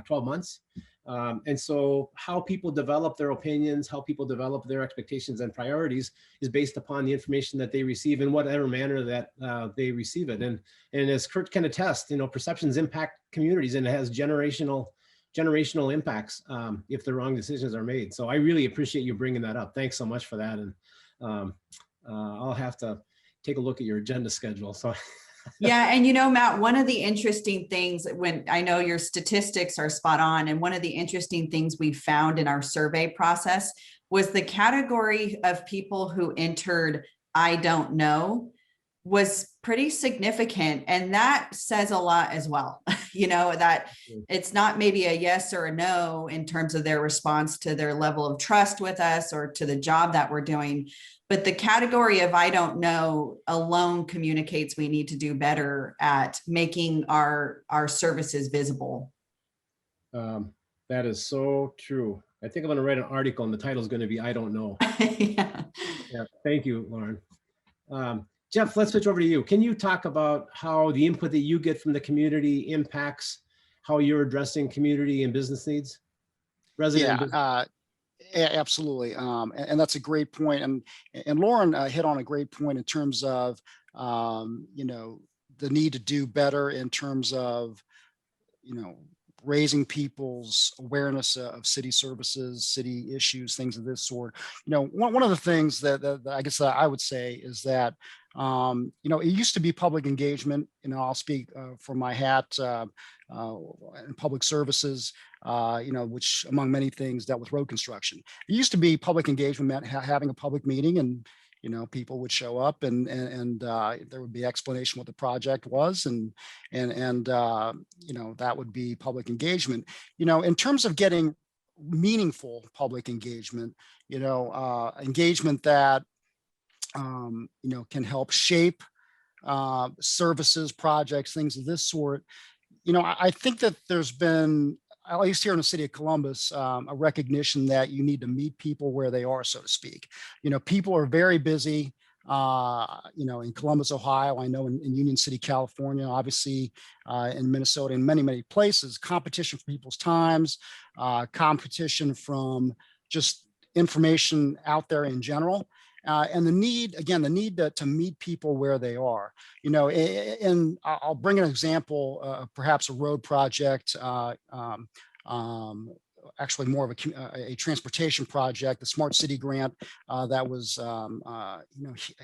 12 months. And so how people develop their opinions, how people develop their expectations and priorities is based upon the information that they receive in whatever manner that they receive it. And as Curt can attest, perceptions impact communities and it has generational impacts if the wrong decisions are made. So I really appreciate you bringing that up. Thanks so much for that. And I'll have to take a look at your agenda schedule. So yeah. And Matt, one of the interesting things, when I know your statistics are spot on, and one of the interesting things we found in our survey process was the category of people who entered I don't know was pretty significant. And that says a lot as well, that it's not maybe a yes or a no in terms of their response to their level of trust with us or to the job that we're doing. But the category of I don't know alone communicates we need to do better at making our services visible. That is so true. I think I'm going to write an article and the title is going to be I don't know. Yeah. Yeah, thank you, Lauren. Jeff, let's switch over to you. Can you talk about how the input that you get from the community impacts how you're addressing community and business needs? Absolutely. And that's a great point. And Lauren hit on a great point in terms of, the need to do better in terms of, raising people's awareness of city services, city issues, things of this sort. One of the things that I guess that I would say is that, it used to be public engagement, I'll speak for my hat in public services, which among many things dealt with road construction. It used to be public engagement meant having a public meeting and people would show up and there would be explanation what the project was and that would be public engagement. In terms of getting meaningful public engagement, engagement that can help shape services, projects, things of this sort. I think that there's been, at least here in the city of Columbus, a recognition that you need to meet people where they are, so to speak. People are very busy, in Columbus, Ohio, I know in Union City, California, obviously in Minnesota, in many, many places, competition for people's times, competition from just information out there in general. And the need to meet people where they are, and I'll bring an example, perhaps a road project, actually more of a transportation project, the Smart City Grant that was,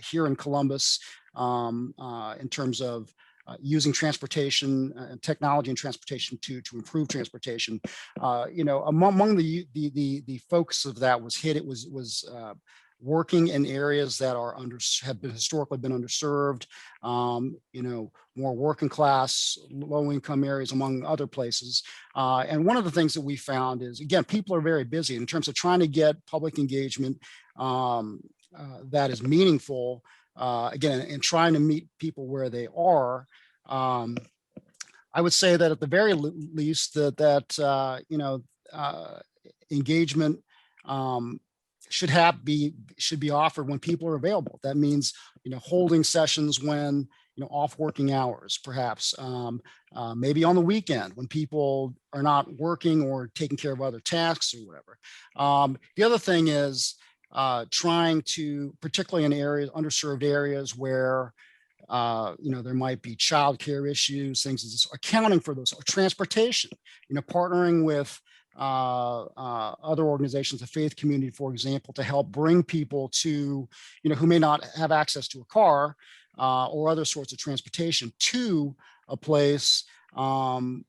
here in Columbus in terms of using transportation technology and transportation to improve transportation. Among the focus of that was working in areas that have historically been underserved, more working class, low income areas, among other places. And one of the things that we found is, again, people are very busy in terms of trying to get public engagement that is meaningful, again, and trying to meet people where they are. I would say that at the very least that engagement should be offered when people are available. That means, holding sessions when, off working hours, perhaps, maybe on the weekend when people are not working or taking care of other tasks or whatever. The other thing is trying to, particularly in underserved areas where, there might be childcare issues, things, accounting for those, or transportation, partnering with other organizations, the faith community, for example, to help bring people to, who may not have access to a car or other sorts of transportation to a place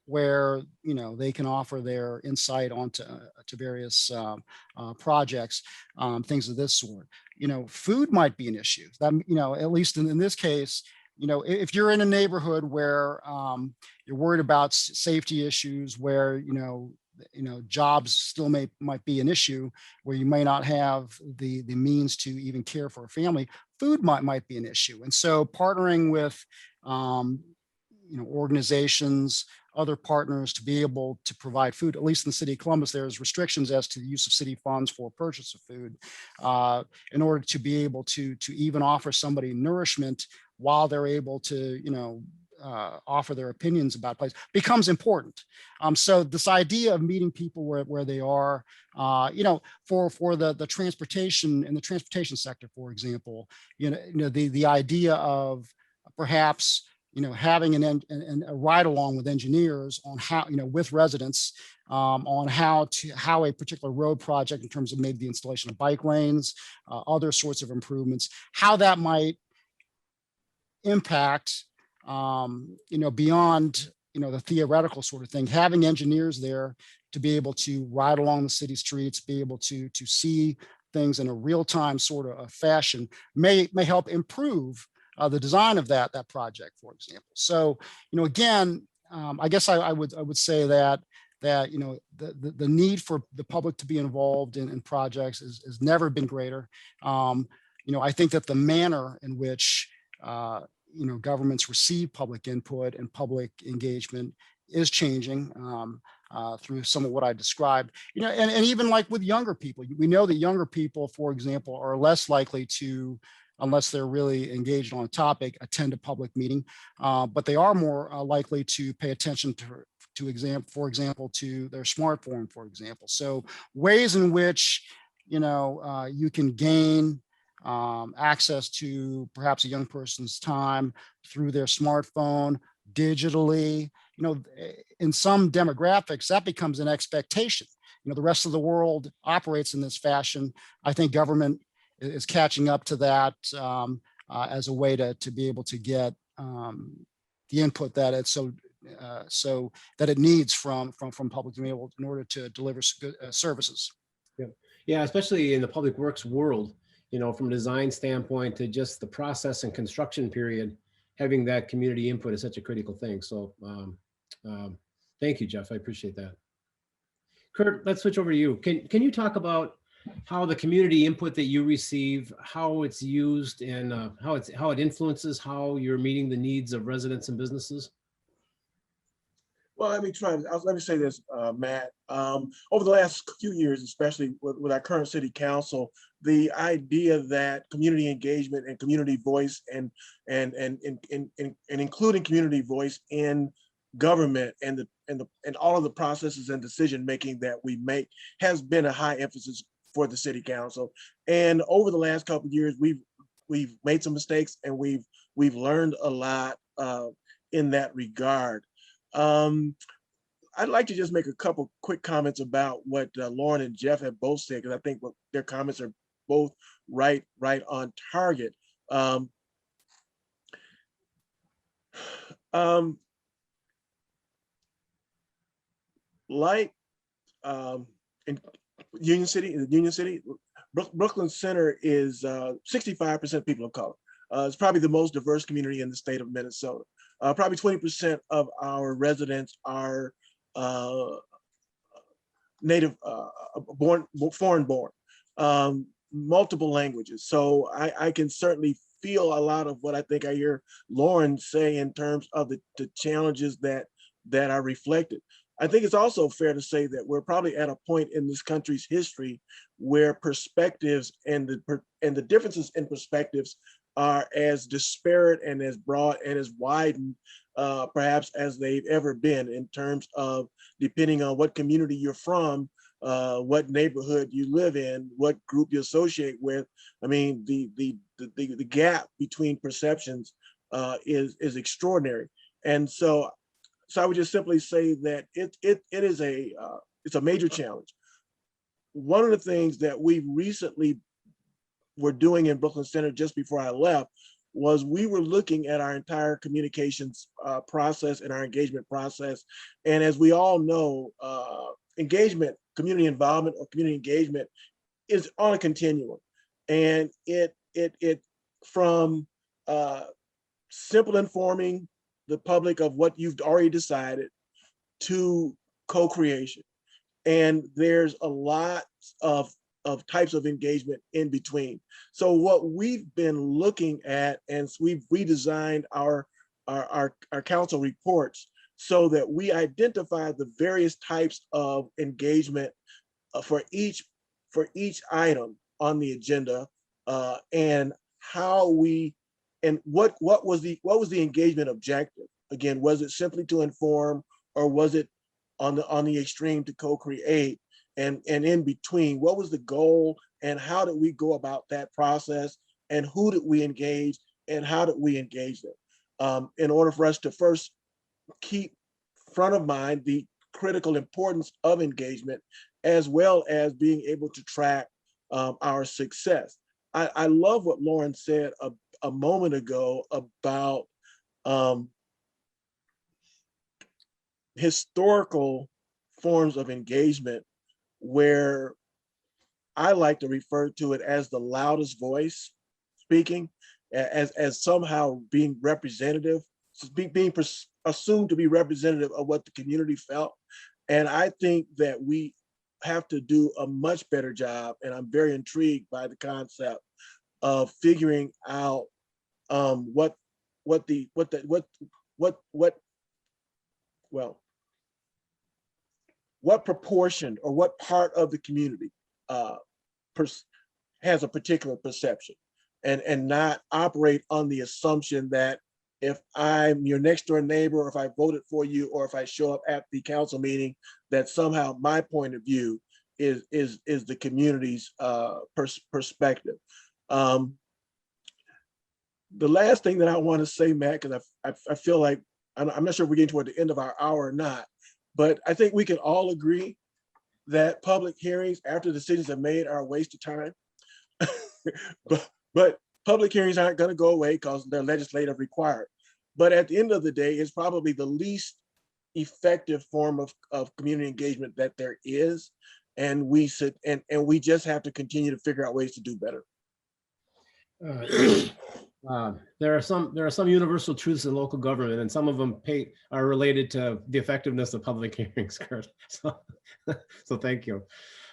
where, they can offer their insight onto to various projects, things of this sort. Food might be an issue. That, at least in this case, if you're in a neighborhood where you're worried about safety issues, where jobs still might be an issue, where you may not have the means to even care for a family, food might be an issue. And so partnering with organizations, other partners to be able to provide food, at least in the city of Columbus, there's restrictions as to the use of city funds for purchase of food, in order to be able to even offer somebody nourishment while they're able to, offer their opinions about place becomes important. So this idea of meeting people where they are, for the transportation, in the transportation sector, for example, the idea of perhaps having a ride along with engineers on how, with residents, on how a particular road project, in terms of maybe the installation of bike lanes, other sorts of improvements, how that might impact, beyond, the theoretical sort of thing. Having engineers there to be able to ride along the city streets, be able to see things in a real-time sort of fashion may help improve the design of that project, for example. So, again, I guess I would say that the need for the public to be involved in projects has never been greater. I think that the manner in which governments receive public input and public engagement is changing through some of what I described. And even like with younger people, we know that younger people, for example, are less likely to, unless they're really engaged on a topic, attend a public meeting, but they are more likely to pay attention for example, to their smartphone, for example. So ways in which, you can gain access to perhaps a young person's time through their smartphone, digitally, in some demographics, that becomes an expectation. The rest of the world operates in this fashion. I think government is catching up to that as a way to be able to get the input that it's so that it needs from public to be able, in order to deliver good services. Yeah, especially in the public works world, from a design standpoint to just the process and construction period, having that community input is such a critical thing. So thank you, Jeff. I appreciate that. Curt, let's switch over to you. Can you talk about how the community input that you receive, how it's used, and how it influences how you're meeting the needs of residents and businesses? Well, let me say this, Matt. Over the last few years, especially with our current city council, the idea that community engagement and community voice and including community voice in government and all of the processes and decision making that we make has been a high emphasis for the city council. And over the last couple of years, we've made some mistakes, and we've learned a lot in that regard. I'd like to just make a couple quick comments about what Lauren and Jeff have both said, because I think their comments are both right on target. Like in Union City, Brooklyn Center is 65% people of color. It's probably the most diverse community in the state of Minnesota. Probably 20% of our residents are foreign born, multiple languages. So I can certainly feel a lot of what I think I hear Lauren say in terms of the challenges that are reflected. I think it's also fair to say that we're probably at a point in this country's history where perspectives and the differences in perspectives are as disparate and as broad and as widened perhaps as they've ever been, in terms of depending on what community you're from, what neighborhood you live in, what group you associate with. I mean, the gap between perceptions is extraordinary. And so I would just simply say that it's a major challenge. One of the things that we recently were doing in Brooklyn Center just before I left was we were looking at our entire communications process and our engagement process. And as we all know, engagement, community involvement or community engagement is on a continuum. And it from simple informing the public of what you've already decided to co-creation. And there's a lot of types of engagement in between. So what we've been looking at, and we've redesigned our council reports so that we identify the various types of engagement for each item on the agenda, and how we, and what was the engagement objective? Again, was it simply to inform, or was it on the extreme to co-create? And in between, what was the goal, and how did we go about that process, and who did we engage, and how did we engage them? In order for us to first keep front of mind the critical importance of engagement, as well as being able to track our success. I love what Lauren said a moment ago about historical forms of engagement, where I like to refer to it as the loudest voice speaking, as somehow being representative, being assumed to be representative of what the community felt. And I think that we have to do a much better job, and I'm very intrigued by the concept of figuring out what proportion or what part of the community has a particular perception, and not operate on the assumption that if I'm your next door neighbor, or if I voted for you, or if I show up at the council meeting, that somehow my point of view is the community's perspective. The last thing that I want to say, Matt, because I feel like I'm not sure if we're getting toward the end of our hour or not, but I think we can all agree that public hearings after decisions are made are a waste of time. but public hearings aren't going to go away because they're legislative required. But at the end of the day, it's probably the least effective form of community engagement that there is. And we just have to continue to figure out ways to do better. There are some universal truths in local government, and some of them are related to the effectiveness of public hearings, Curt. So thank you.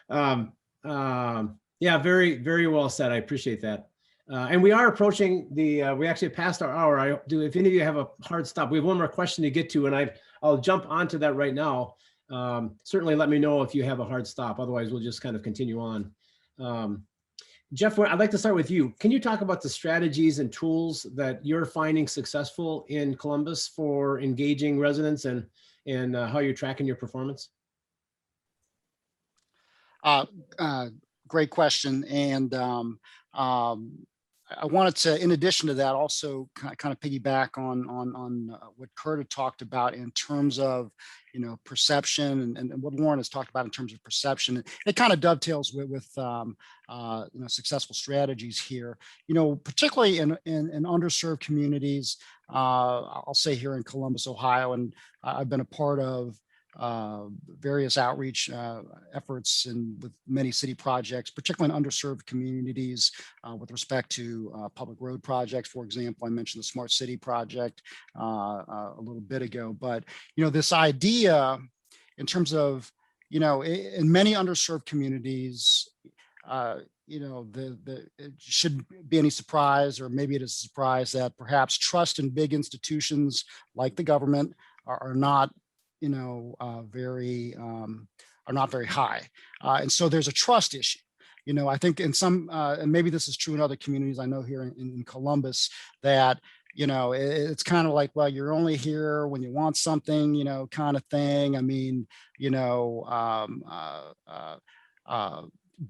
Yeah, very, very well said. I appreciate that. And we are approaching we actually passed our hour. If any of you have a hard stop, we have one more question to get to, and I'll jump onto that right now. Certainly let me know if you have a hard stop. Otherwise, we'll just kind of continue on. Jeff, I'd like to start with you. Can you talk about the strategies and tools that you're finding successful in Columbus for engaging residents, and how you're tracking your performance? Great question. And I wanted to, in addition to that, also kind of piggyback on what Curt had talked about in terms of, perception, and what Lauren has talked about in terms of perception. It kind of dovetails with successful strategies here, particularly in underserved communities. I'll say here in Columbus, Ohio, and I've been a part of various outreach efforts and with many city projects, particularly in underserved communities with respect to public road projects. For example, I mentioned the Smart City project a little bit ago, but this idea in terms of in many underserved communities, it shouldn't be any surprise, or maybe it is a surprise, that perhaps trust in big institutions like the government are not very high. And so there's a trust issue. I think in some, and maybe this is true in other communities I know here in Columbus, that, it's kind of like, well, you're only here when you want something, kind of thing. I mean,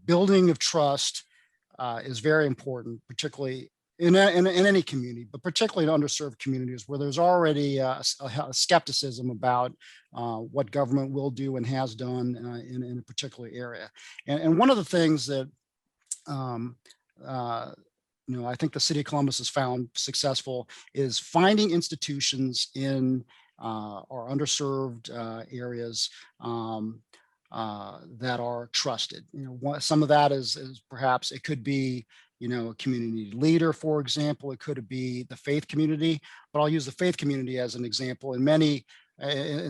building of trust is very important, particularly in any community, but particularly in underserved communities where there's already a skepticism about what government will do and has done in a particular area. And one of the things that I think the city of Columbus has found successful is finding institutions in our underserved areas that are trusted. Some of that is perhaps it could be a community leader, for example. It could be the faith community, but I'll use the faith community as an example. In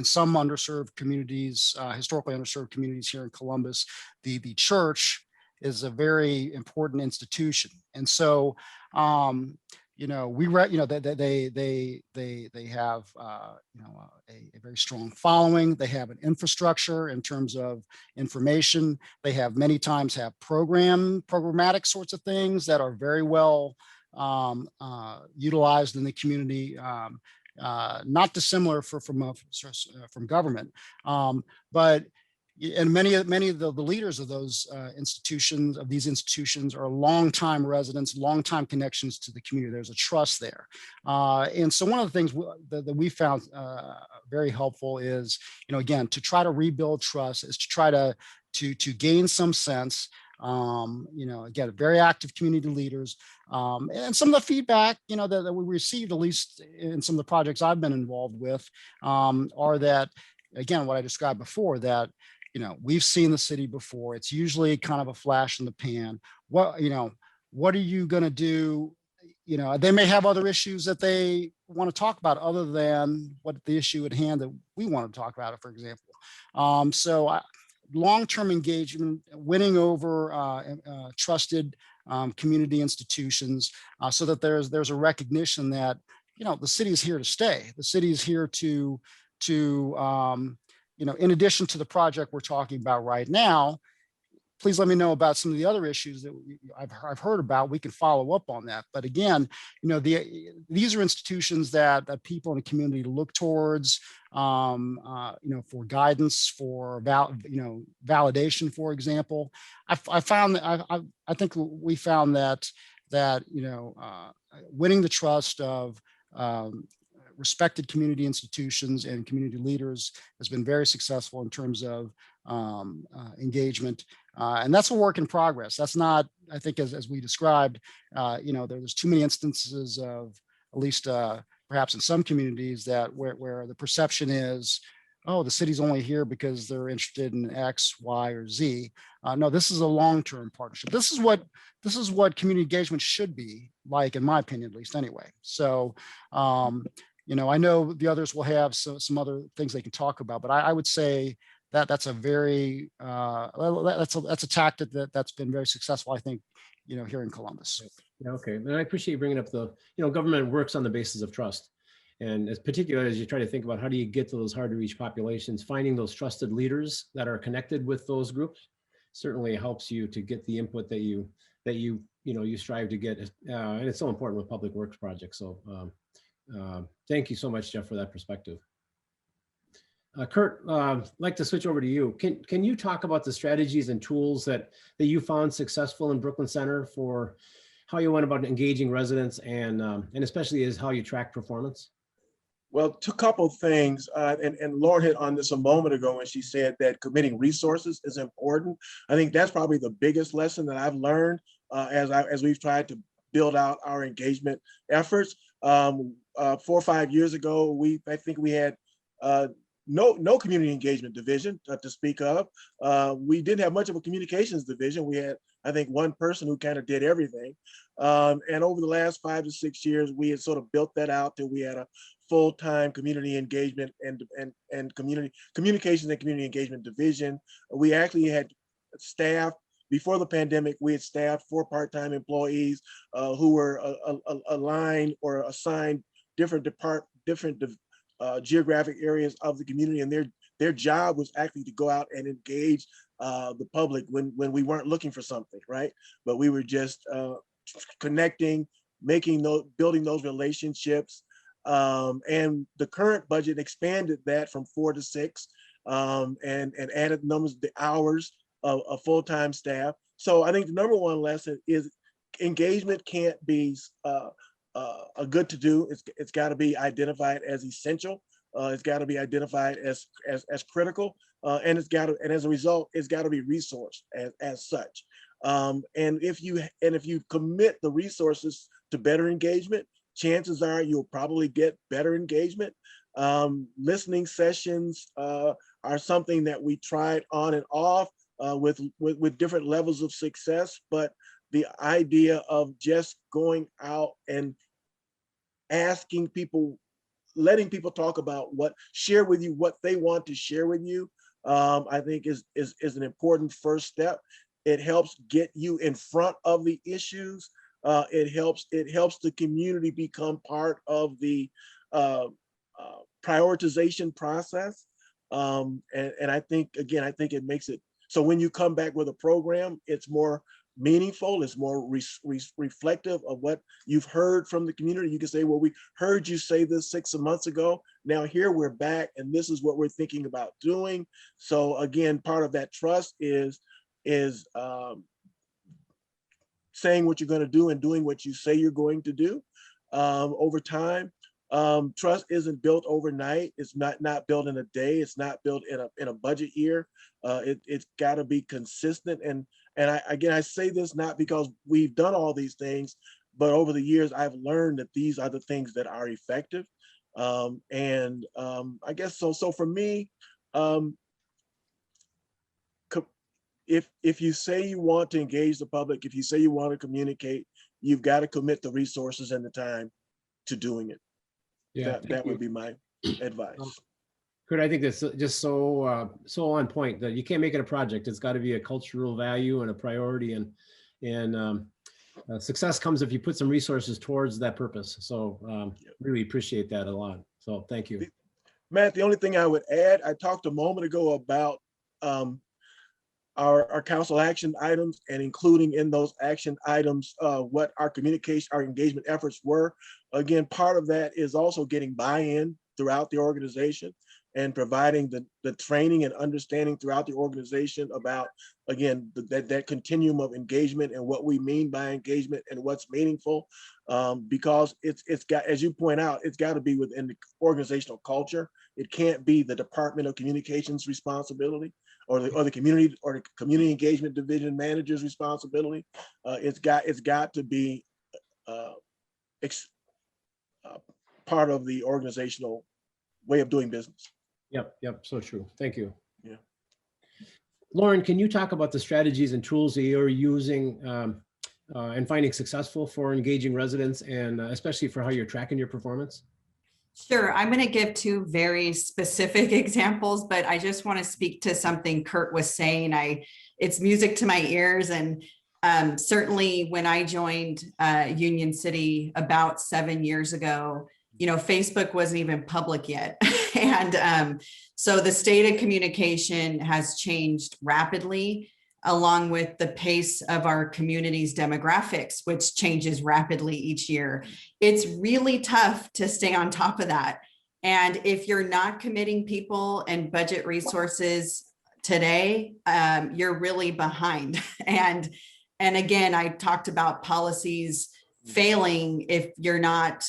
some underserved communities, historically underserved communities here in Columbus, the church is a very important institution. And so, they have a very strong following. They have an infrastructure in terms of information. They have many times have programmatic sorts of things that are very well utilized in the community. Not dissimilar from government, but many of the leaders of those these institutions are longtime residents, longtime connections to the community. There's a trust there, and so one of the things that we found very helpful is, again, to try to rebuild trust, is to try to gain some sense. Again, very active community leaders, and some of the feedback, that we received, at least in some of the projects I've been involved with, are that, again, what I described before, that, we've seen the city before. It's usually kind of a flash in the pan. What are you going to do? They may have other issues that they want to talk about other than what the issue at hand that we want to talk about, for example. Long-term engagement, winning over trusted community institutions, so that there's a recognition that, the city is here to stay. The city is here to in addition to the project we're talking about right now. Please let me know about some of the other issues that I've heard about. We can follow up on that. But again, these are institutions that people in the community look towards, for guidance, for validation, for example. I found that I think we found that winning the trust of respected community institutions and community leaders has been very successful in terms of engagement. And that's a work in progress. That's not, I think, as we described, there's too many instances of, at least perhaps in some communities, that where the perception is, oh, the city's only here because they're interested in X, Y, or Z. No, this is a long-term partnership. This is what community engagement should be like, in my opinion, at least anyway. So, I know the others will have some other things they can talk about, but I would say that that's a very that's a tactic that's been very successful, I think, here in Columbus. Okay, and I appreciate you bringing up the government works on the basis of trust, and as particularly as you try to think about how do you get to those hard to reach populations, finding those trusted leaders that are connected with those groups certainly helps you to get the input that you strive to get, and it's so important with public works projects. So. Thank you so much, Jeff, for that perspective. Curt, I'd like to switch over to you. Can you talk about the strategies and tools that you found successful in Brooklyn Center for how you went about engaging residents and especially is how you track performance? Well, a couple things, and Lauren hit on this a moment ago when she said that committing resources is important. I think that's probably the biggest lesson that I've learned as we've tried to build out our engagement efforts. 4 or 5 years ago, I think we had no community engagement division to speak of. We didn't have much of a communications division. We had, I think, one person who kind of did everything. And over the last 5 to 6 years, we had sort of built that out till we had a full-time community engagement and communications and community engagement division. We actually had staff. Before the pandemic, we had staffed 4 part-time employees who were aligned or assigned different geographic areas of the community, and their job was actually to go out and engage the public when we weren't looking for something, right? But we were just connecting, building those relationships, and the current budget expanded that from 4 to 6, and added the hours of full-time staff. So I think the number one lesson is engagement can't be a good to do. It's got to be identified as essential. It's got to be identified as critical, and as a result, it's got to be resourced as such. And if you commit the resources to better engagement, chances are you'll probably get better engagement. Listening sessions are something that we tried on and off with different levels of success, but the idea of just going out and asking people, letting people talk about share with you what they want to share with you, I think is an important first step. It helps get you in front of the issues. It helps the community become part of the prioritization process. And I think, again, I think it makes it so when you come back with a program, it's more meaningful, it's more reflective of what you've heard from the community. You can say, well, we heard you say this 6 months ago. Now here we're back, and this is what we're thinking about doing. So again, part of that trust is saying what you're going to do and doing what you say you're going to do over time. Trust isn't built overnight. It's not built in a day. It's not built in a budget year. It's got to be consistent. And I say this not because we've done all these things, but over the years I've learned that these are the things that are effective. I guess so. So for me, if you say you want to engage the public, if you say you want to communicate, you've got to commit the resources and the time to doing it. Yeah, that would be my advice. Curt, I think that's just so on point that you can't make it a project. It's got to be a cultural value and a priority, and success comes if you put some resources towards that purpose. So really appreciate that a lot. So thank you. Matt, the only thing I would add, I talked a moment ago about our council action items, and including in those action items what our communication, our engagement efforts were. Again, part of that is also getting buy-in throughout the organization and providing the training and understanding throughout the organization about, again, that continuum of engagement and what we mean by engagement and what's meaningful, because it's got, as you point out, it's got to be within the organizational culture. It can't be the Department of Communications responsibility or the community engagement division manager's responsibility. It's got to be part of the organizational way of doing business. Yep, so true. Thank you. Yeah. Lauren, can you talk about the strategies and tools that you're using and finding successful for engaging residents, and especially for how you're tracking your performance? Sure. I'm going to give two very specific examples, but I just want to speak to something Curt was saying. It's music to my ears. And certainly when I joined Union City about 7 years ago, Facebook wasn't even public yet. And so the state of communication has changed rapidly, along with the pace of our community's demographics, which changes rapidly each year. It's really tough to stay on top of that. And if you're not committing people and budget resources today, you're really behind. And again, I talked about policies failing if you're not,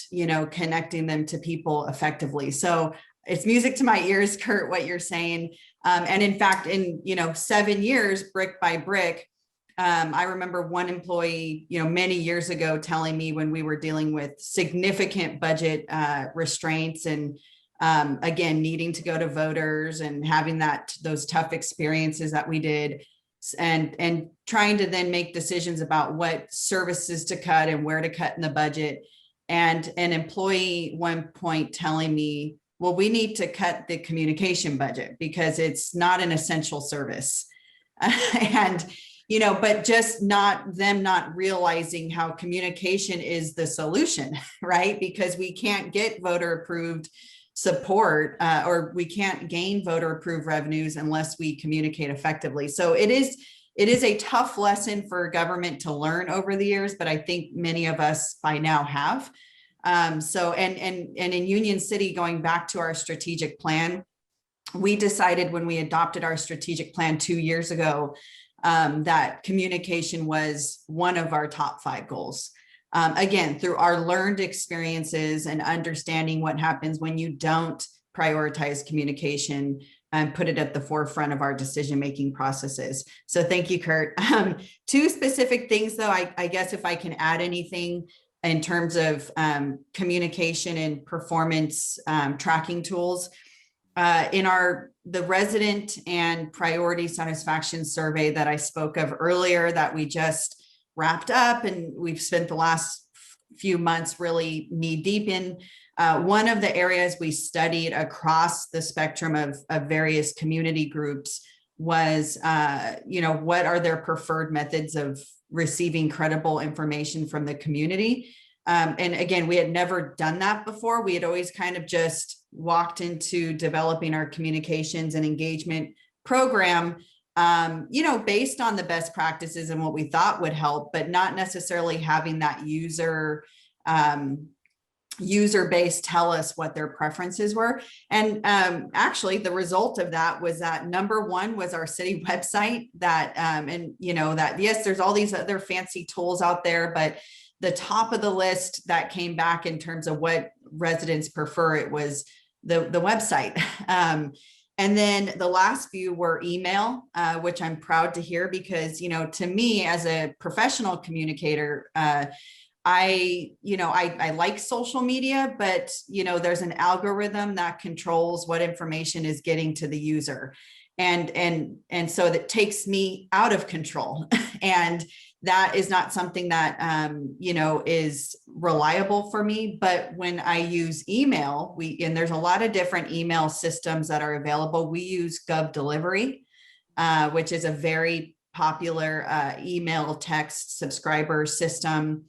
connecting them to people effectively. So it's music to my ears, Curt, what you're saying. And in fact, in 7 years, brick by brick, I remember one employee, many years ago telling me when we were dealing with significant budget restraints and again, needing to go to voters and having those tough experiences that we did, and trying to then make decisions about what services to cut and where to cut in the budget. And an employee one point telling me, well, we need to cut the communication budget because it's not an essential service. And, but just not realizing how communication is the solution, right? Because we can't get voter approved support or we can't gain voter approved revenues unless we communicate effectively. So it is a tough lesson for government to learn over the years, but I think many of us by now have. So in Union City, going back to our strategic plan, we decided when we adopted our strategic plan 2 years ago that communication was one of our top 5 goals. Again, through our learned experiences and understanding what happens when you don't prioritize communication and put it at the forefront of our decision-making processes. So thank you, Curt. 2 specific things, though, I guess if I can add anything in terms of communication and performance tracking tools. In the resident and priority satisfaction survey that I spoke of earlier that we just wrapped up, and we've spent the last few months really knee deep in. One of the areas we studied across the spectrum of various community groups was, what are their preferred methods of receiving credible information from the community? And again, we had never done that before. We had always kind of just walked into developing our communications and engagement program, based on the best practices and what we thought would help, but not necessarily having that user base tell us what their preferences were. And actually the result of that was that number one was our city website that, yes, there's all these other fancy tools out there, but the top of the list that came back in terms of what residents prefer, it was the website. And then the last few were email, which I'm proud to hear because, to me as a professional communicator, I like social media, but, there's an algorithm that controls what information is getting to the user. And so that takes me out of control. And that is not something that, is reliable for me. But when I use email, and there's a lot of different email systems that are available. We use Gov Delivery, which is a very popular email text subscriber system.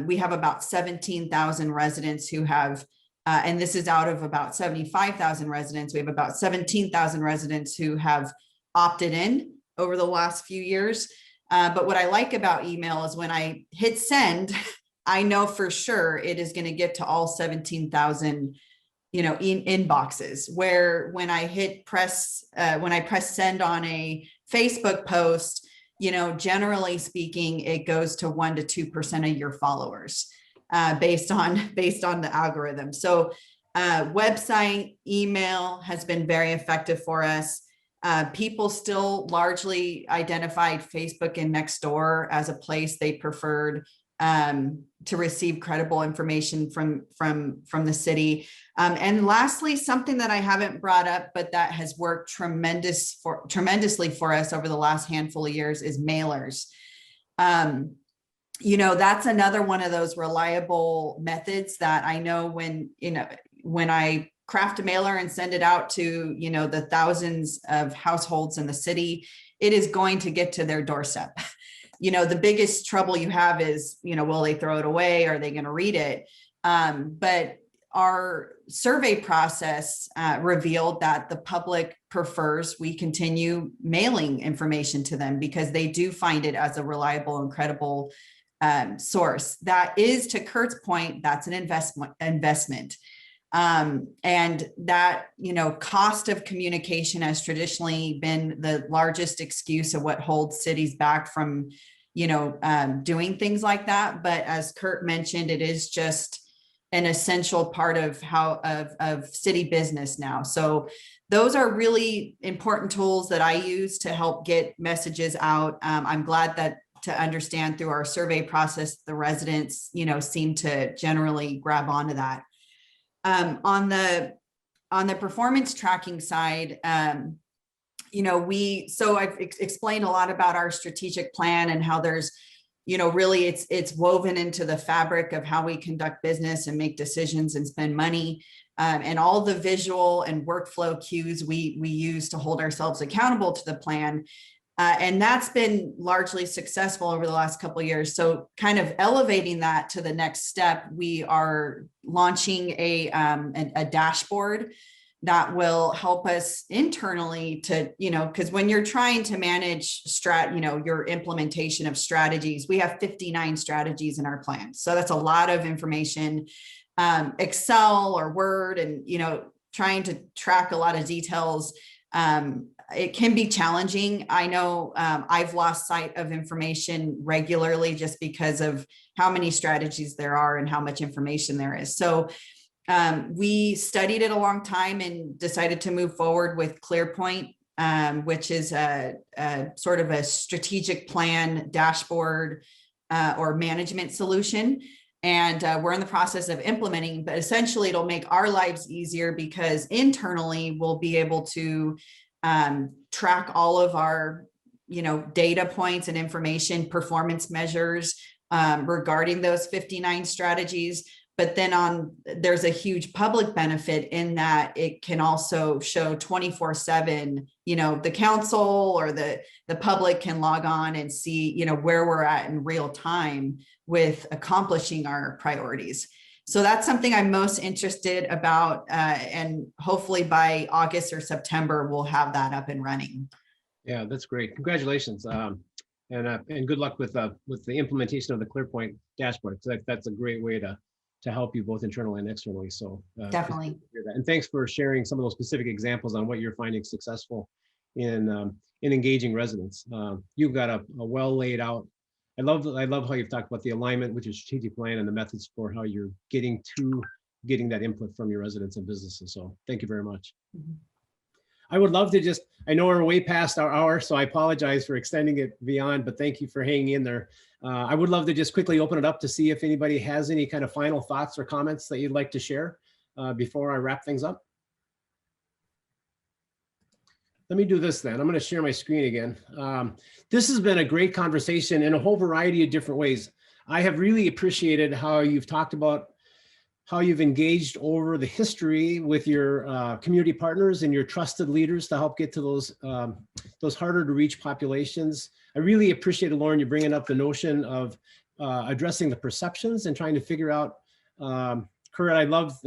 We have about 17,000 residents who have, and this is out of about 75,000 residents. We have about 17,000 residents who have opted in over the last few years. But what I like about email is when I hit send, I know for sure it is going to get to all 17,000, inboxes. Where when I press send on a Facebook post, generally speaking, it goes to 1 to 2% of your followers, based on the algorithm. So website, email has been very effective for us. People still largely identified Facebook and Nextdoor as a place they preferred to receive credible information from the city. And lastly, something that I haven't brought up, but that has worked tremendously for us over the last handful of years is mailers. That's another one of those reliable methods that I know when I craft a mailer and send it out to, the thousands of households in the city, it is going to get to their doorstep. The biggest trouble you have is, will they throw it away? Are they going to read it? But our survey process revealed that the public prefers we continue mailing information to them because they do find it as a reliable and credible source. That is, to Curt's point, that's an investment. And that, cost of communication has traditionally been the largest excuse of what holds cities back from, doing things like that. But as Curt mentioned, it is just an essential part of of city business now. So those are really important tools that I use to help get messages out. I'm glad that to understand through our survey process, the residents, seem to generally grab onto that. On the performance tracking side, so I've explained a lot about our strategic plan and how there's, really it's woven into the fabric of how we conduct business and make decisions and spend money, and all the visual and workflow cues we use to hold ourselves accountable to the plan. And that's been largely successful over the last couple of years. So kind of elevating that to the next step, we are launching a dashboard that will help us internally to, because when you're trying to manage your implementation of strategies, we have 59 strategies in our plan. So that's a lot of information, Excel or Word, and, trying to track a lot of details. It can be challenging. I know I've lost sight of information regularly just because of how many strategies there are and how much information there is. So we studied it a long time and decided to move forward with ClearPoint, which is a sort of a strategic plan dashboard or management solution. And we're in the process of implementing, but essentially it'll make our lives easier because internally we'll be able to track all of our data points and information, performance measures regarding those 59 strategies. But then there's a huge public benefit in that it can also show 24/7, the council or the public can log on and see, where we're at in real time with accomplishing our priorities. So that's something I'm most interested about. And hopefully by August or September, we'll have that up and running. Yeah, that's great. Congratulations. And good luck with the implementation of the ClearPoint dashboard. So that's a great way to help you both internally and externally. So Definitely. And thanks for sharing some of those specific examples on what you're finding successful in engaging residents. You've got a well laid out. I love how you've talked about the alignment with your strategic plan and the methods for how you're getting that input from your residents and businesses. So thank you very much. Mm-hmm. I would love to I know we're way past our hour, so I apologize for extending it beyond, but thank you for hanging in there. I would love to just quickly open it up to see if anybody has any kind of final thoughts or comments that you'd like to share before I wrap things up. Let me do this then. I'm going to share my screen again. This has been a great conversation in a whole variety of different ways. I have really appreciated how you've talked about how you've engaged over the history with your community partners and your trusted leaders to help get to those harder to reach populations. I really appreciated, Lauren, you bringing up the notion of addressing the perceptions and trying to figure out, Curt, I love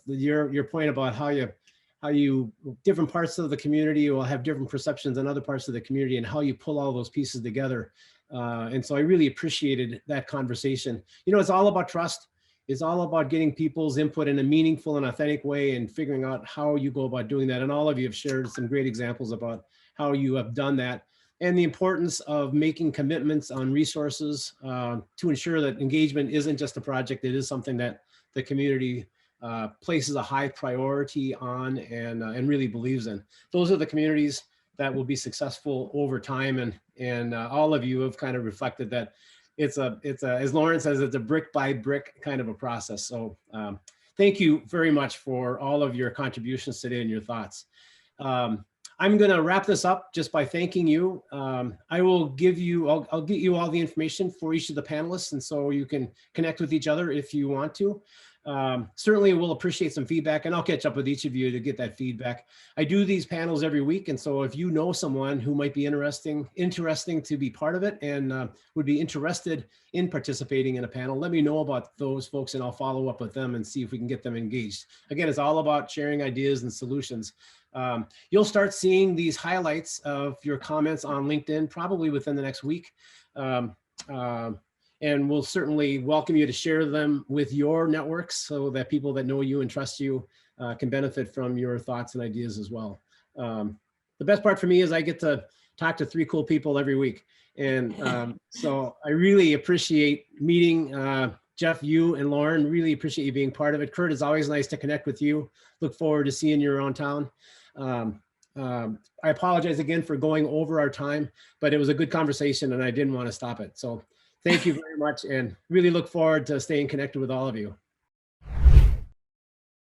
your point about how you different parts of the community will have different perceptions than other parts of the community and how you pull all those pieces together. And so I really appreciated that conversation. It's all about trust. It's all about getting people's input in a meaningful and authentic way and figuring out how you go about doing that. And all of you have shared some great examples about how you have done that and the importance of making commitments on resources to ensure that engagement isn't just a project. It is something that the community places a high priority on and really believes in. Those are the communities that will be successful over time. And all of you have kind of reflected that it's as Lauren says, it's a brick by brick kind of a process. So thank you very much for all of your contributions today and your thoughts. I'm going to wrap this up just by thanking you. I'll get you all the information for each of the panelists, and so you can connect with each other if you want to. Certainly we'll appreciate some feedback, and I'll catch up with each of you to get that feedback. I do these panels every week, and so if you know someone who might be interesting to be part of it and would be interested in participating in a panel, let me know about those folks and I'll follow up with them and see if we can get them engaged. Again, it's all about sharing ideas and solutions. You'll start seeing these highlights of your comments on LinkedIn probably within the next week. And we'll certainly welcome you to share them with your networks so that people that know you and trust you can benefit from your thoughts and ideas as well. The best part for me is I get to talk to 3 cool people every week. And so I really appreciate meeting Jeff, you and Lauren. Really appreciate you being part of it. Curt, it's always nice to connect with you. Look forward to seeing you around town. I apologize again for going over our time, but it was a good conversation and I didn't want to stop it. So thank you very much and really look forward to staying connected with all of you.